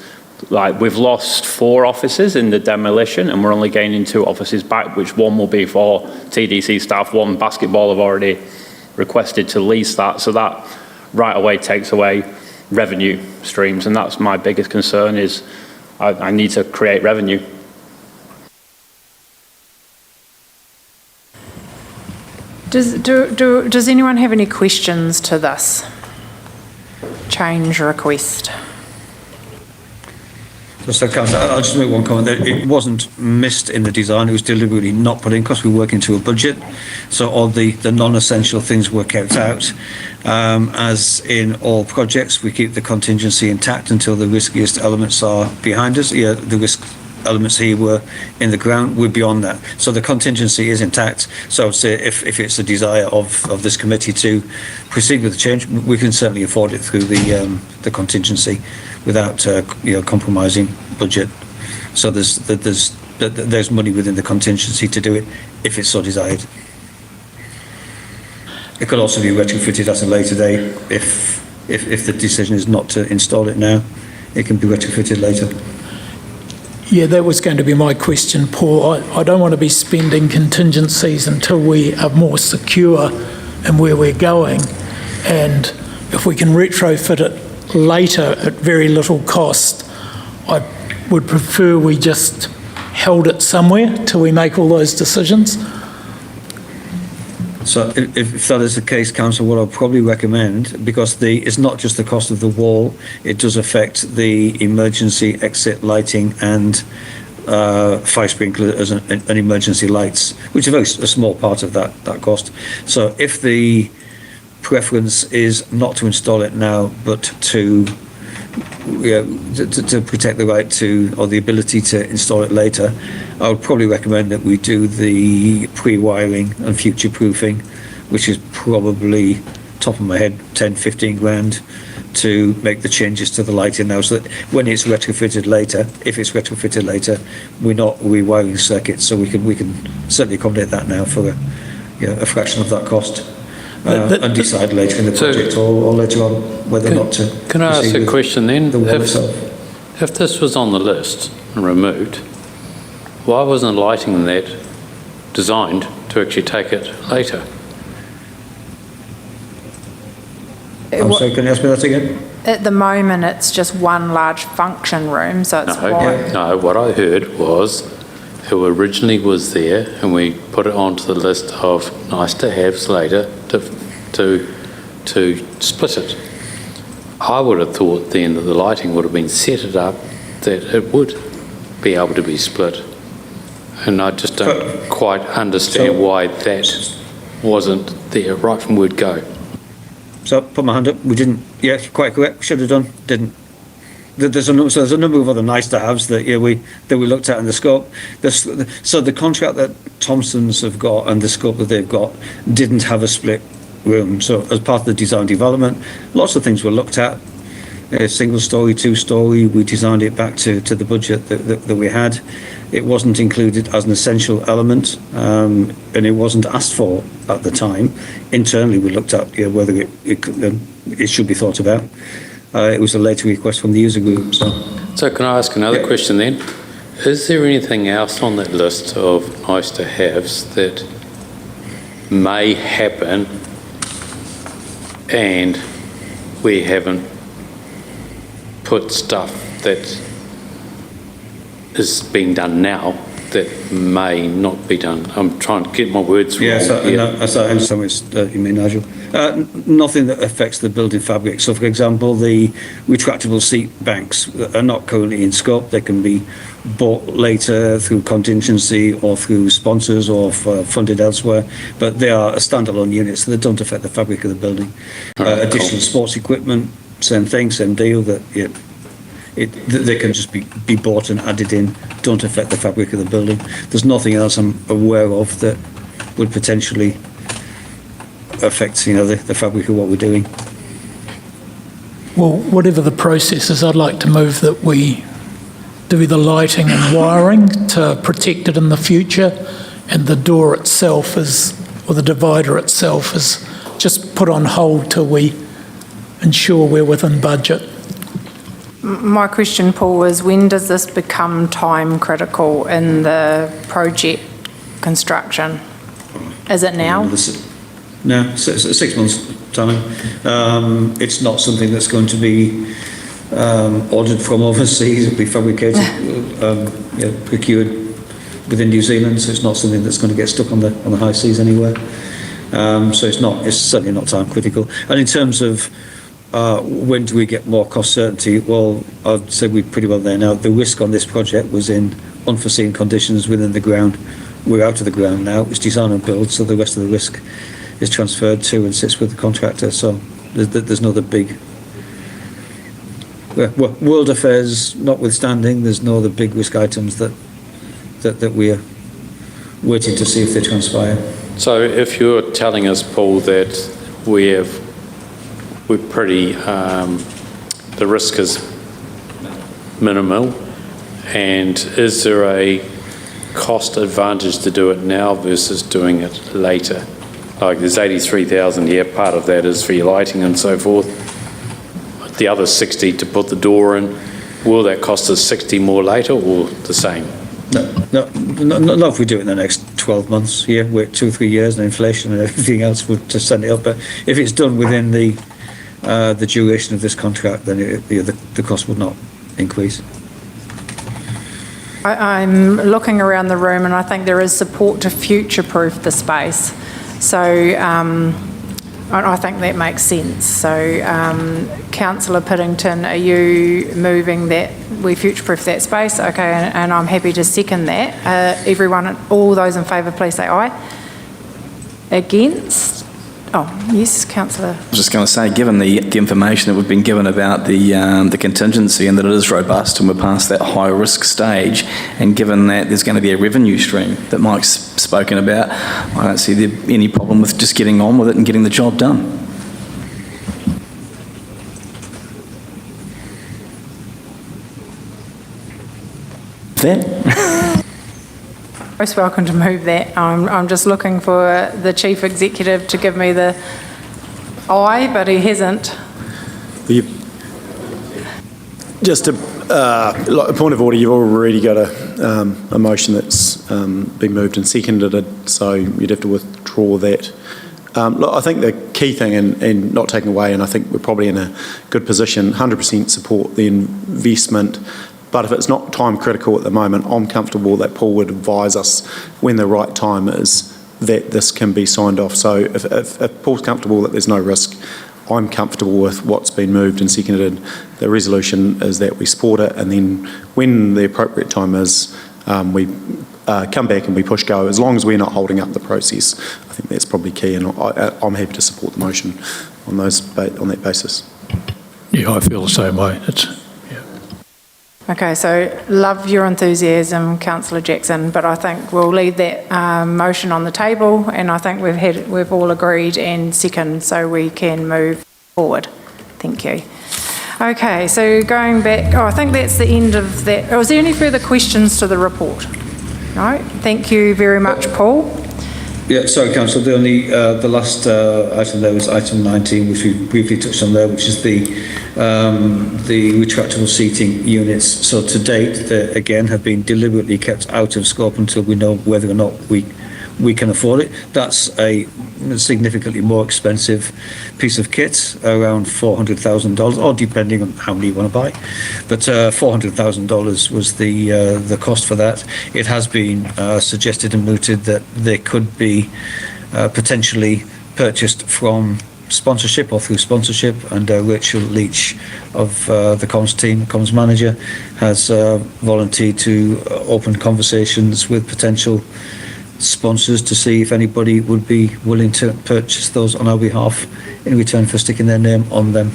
[SPEAKER 14] Like, we've lost 4 offices in the demolition and we're only gaining 2 offices back, which one will be for TDC staff, one basketball have already requested to lease that, so that right away takes away revenue streams, and that's my biggest concern is I need to create revenue.
[SPEAKER 1] Does anyone have any questions to this change request?
[SPEAKER 10] So, Councillor, I'll just make one comment. It wasn't missed in the design, it was deliberately not put in because we work into a budget. So all the non-essential things were kept out. As in all projects, we keep the contingency intact until the riskiest elements are behind us. Yeah, the risk elements here were in the ground, we're beyond that. So the contingency is intact. So I would say if it's the desire of this committee to proceed with the change, we can certainly afford it through the contingency without compromising budget. So there's money within the contingency to do it if it's so desired. It could also be retrofitted at a later date if the decision is not to install it now. It can be retrofitted later.
[SPEAKER 4] Yeah, that was going to be my question, Paul. I don't want to be spending contingencies until we are more secure in where we're going. And if we can retrofit it later at very little cost, I would prefer we just held it somewhere till we make all those decisions.
[SPEAKER 10] So if that is the case, Council, what I'll probably recommend, because it's not just the cost of the wall, it does affect the emergency exit lighting and fire sprinklers and emergency lights, which are a small part of that cost. So if the preference is not to install it now, but to protect the right to, or the ability to install it later, I would probably recommend that we do the pre-wiring and future-proofing, which is probably, top of my head, 10, 15 grand to make the changes to the lighting now, so that when it's retrofitted later, if it's retrofitted later, we're not rewiring circuits, so we can certainly accommodate that now for a fraction of that cost. And decide later in the project or later on whether or not to.
[SPEAKER 6] Can I ask a question then?
[SPEAKER 10] The wall itself.
[SPEAKER 6] If this was on the list and removed, why wasn't lighting that designed to actually take it later?
[SPEAKER 10] I'm sorry, can you ask me that again?
[SPEAKER 1] At the moment, it's just one large function room, so it's wide.
[SPEAKER 6] No, what I heard was it originally was there and we put it onto the list of nice to haves later to split it. I would have thought then that the lighting would have been set it up that it would be able to be split. And I just don't quite understand why that wasn't there right from word go.
[SPEAKER 10] So put my hand up. We didn't. Yeah, quite correct. Should have done. Didn't. There's a number of other nice to haves that we looked at in the scope. So the contract that Thompsons have got and the scope that they've got didn't have a split room. So as part of the design development, lots of things were looked at. Single story, 2-story. We designed it back to the budget that we had. It wasn't included as an essential element, and it wasn't asked for at the time. Internally, we looked at whether it should be thought about. It was a later request from the user group.
[SPEAKER 6] So can I ask another question then? Is there anything else on that list of nice to haves that may happen and we haven't put stuff that is being done now that may not be done? I'm trying to get my words wrong.
[SPEAKER 10] I understand what you mean, Nigel. Nothing that affects the building fabric. So, for example, the retractable seat banks are not currently in scope. They can be bought later through contingency or through sponsors or funded elsewhere, but they are a standalone unit, so they don't affect the fabric of the building. Additional sports equipment, same thing, same deal. They can just be bought and added in, don't affect the fabric of the building. There's nothing else I'm aware of that would potentially affect the fabric of what we're doing.
[SPEAKER 4] Well, whatever the process is, I'd like to move that we do the lighting and wiring to protect it in the future, and the door itself or the divider itself is just put on hold till we ensure we're within budget.
[SPEAKER 1] My question, Paul, is when does this become time critical in the project construction? Is it now?
[SPEAKER 10] No, 6 months time. It's not something that's going to be ordered from overseas. It'll be fabricated, procured within New Zealand. So it's not something that's going to get stuck on the high seas anywhere. So it's certainly not time critical. And in terms of when do we get more cost certainty? Well, I'd say we're pretty well there now. The risk on this project was in unforeseen conditions within the ground. We're out of the ground now. It's design and build, so the rest of the risk is transferred to and sits with the contractor. So there's no other big world affairs notwithstanding. There's no other big risk items that we're waiting to see if they transpire.
[SPEAKER 6] So if you're telling us, Paul, that we're pretty, the risk is minimal, and is there a cost advantage to do it now versus doing it later? Like there's 83,000, yeah, part of that is for your lighting and so forth. The other 60 to put the door in, will that cost us 60 more later or the same?
[SPEAKER 10] No, not if we do it in the next 12 months, yeah, wait 2 or 3 years and inflation and everything else would to send it up. But if it's done within the duration of this contract, then the cost would not increase.
[SPEAKER 1] I'm looking around the room and I think there is support to future-proof the space. So I think that makes sense. So Councillor Piddington, are you moving that we future-proof that space? Okay, and I'm happy to second that. Everyone, all those in favour, please say aye. Against? Oh, yes, Councillor.
[SPEAKER 15] I was just going to say, given the information that we've been given about the contingency and that it is robust and we're past that high risk stage, and given that there's going to be a revenue stream that Mike's spoken about, I don't see there any problem with just getting on with it and getting the job done.
[SPEAKER 1] Most welcome to move that. I'm just looking for the Chief Executive to give me the aye, but he hasn't.
[SPEAKER 8] Just a point of order, you've already got a motion that's been moved and seconded, so you'd have to withdraw that. Look, I think the key thing, and not taking away, and I think we're probably in a good position, 100% support the investment. But if it's not time critical at the moment, I'm comfortable that Paul would advise us when the right time is that this can be signed off. So if Paul's comfortable that there's no risk, I'm comfortable with what's been moved and seconded. The resolution is that we support it, and then when the appropriate time is, we come back and we push go, as long as we're not holding up the process. I think that's probably key, and I'm happy to support the motion on that basis.
[SPEAKER 13] Yeah, I feel the same way.
[SPEAKER 1] Okay, so love your enthusiasm, Councillor Jackson, but I think we'll leave that motion on the table, and I think we've all agreed and second, so we can move forward. Thank you. Okay, so going back, I think that's the end of that. Was there any further questions to the report? No? Thank you very much, Paul.
[SPEAKER 10] Yeah, sorry, Councillor, the last item there was item 19, which we briefly touched on there, which is the retractable seating units. So to date, they again have been deliberately kept out of scope until we know whether or not we can afford it. That's a significantly more expensive piece of kit, around $400,000, or depending on how many you want to buy. But $400,000 was the cost for that. It has been suggested and mooted that they could be potentially purchased from sponsorship or through sponsorship, and Rachel Leach of the comms team, comms manager, has volunteered to open conversations with potential sponsors to see if anybody would be willing to purchase those on our behalf in return for sticking their name on them.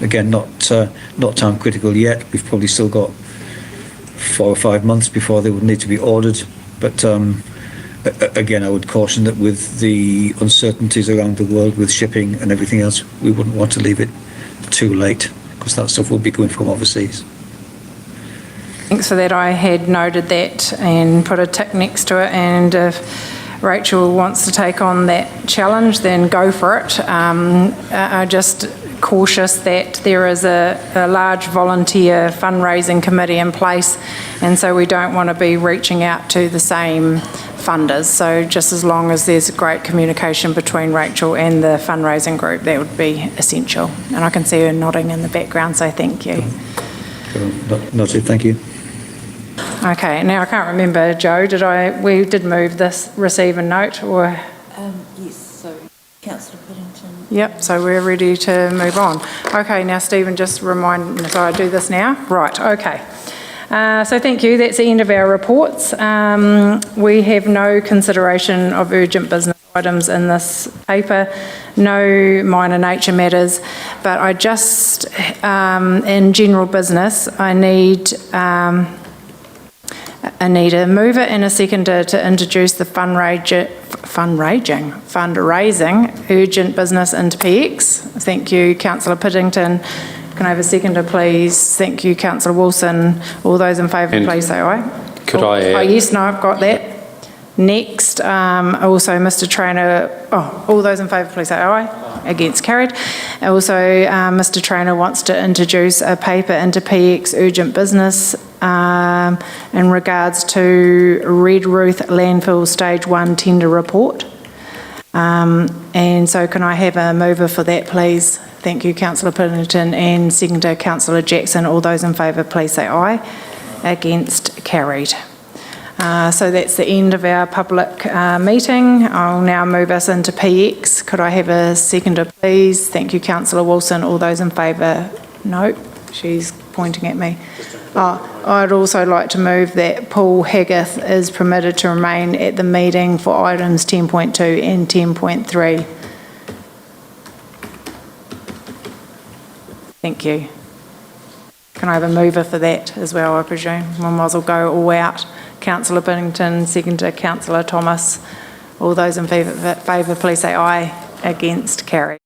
[SPEAKER 10] Again, not time critical yet. We've probably still got 4 or 5 months before they would need to be ordered. But again, I would caution that with the uncertainties around the world with shipping and everything else, we wouldn't want to leave it too late, because that stuff will be going from overseas.
[SPEAKER 1] Thanks for that. I had noted that and put a tick next to it, and if Rachel wants to take on that challenge, then go for it. I'm just cautious that there is a large volunteer fundraising committee in place, and so we don't want to be reaching out to the same funders. So just as long as there's great communication between Rachel and the fundraising group, that would be essential. And I can see her nodding in the background, so thank you.
[SPEAKER 10] Noted, thank you.
[SPEAKER 1] Okay, now I can't remember, Joe, we did move this receive and note, or?
[SPEAKER 16] Yes, so Councillor Piddington.
[SPEAKER 1] Yep, so we're ready to move on. Okay, now Stephen, just remind me, so I do this now? Right, okay. So thank you, that's the end of our reports. We have no consideration of urgent business items in this paper, no minor nature matters, but I just, in general business, I need a mover and a seconder to introduce the fundraising urgent business into PX. Thank you, Councillor Piddington. Can I have a seconder, please? Thank you, Councillor Wilson. All those in favour, please say aye.
[SPEAKER 6] Could I add?
[SPEAKER 1] Oh, yes, no, I've got that. Next, also Mr Traynor, all those in favour please say aye. Against, carried. Also, Mr Traynor wants to introduce a paper into PX urgent business in regards to Red Ruth Landfill Stage 1 tender report. And so can I have a mover for that please? Thank you, Councillor Piddington, and seconder, Councillor Jackson. All those in favour please say aye. Against, carried. So that's the end of our public meeting. I'll now move us into PX. Could I have a seconder, please? Thank you, Councillor Wilson. All those in favour? No, she's pointing at me. I'd also like to move that Paul Haggith is permitted to remain at the meeting for items 10.2 and 10.3. Thank you. Can I have a mover for that as well, I presume? We might as well go all out. Councillor Binnington, seconder, Councillor Thomas. All those in favour please say aye. Against, carry.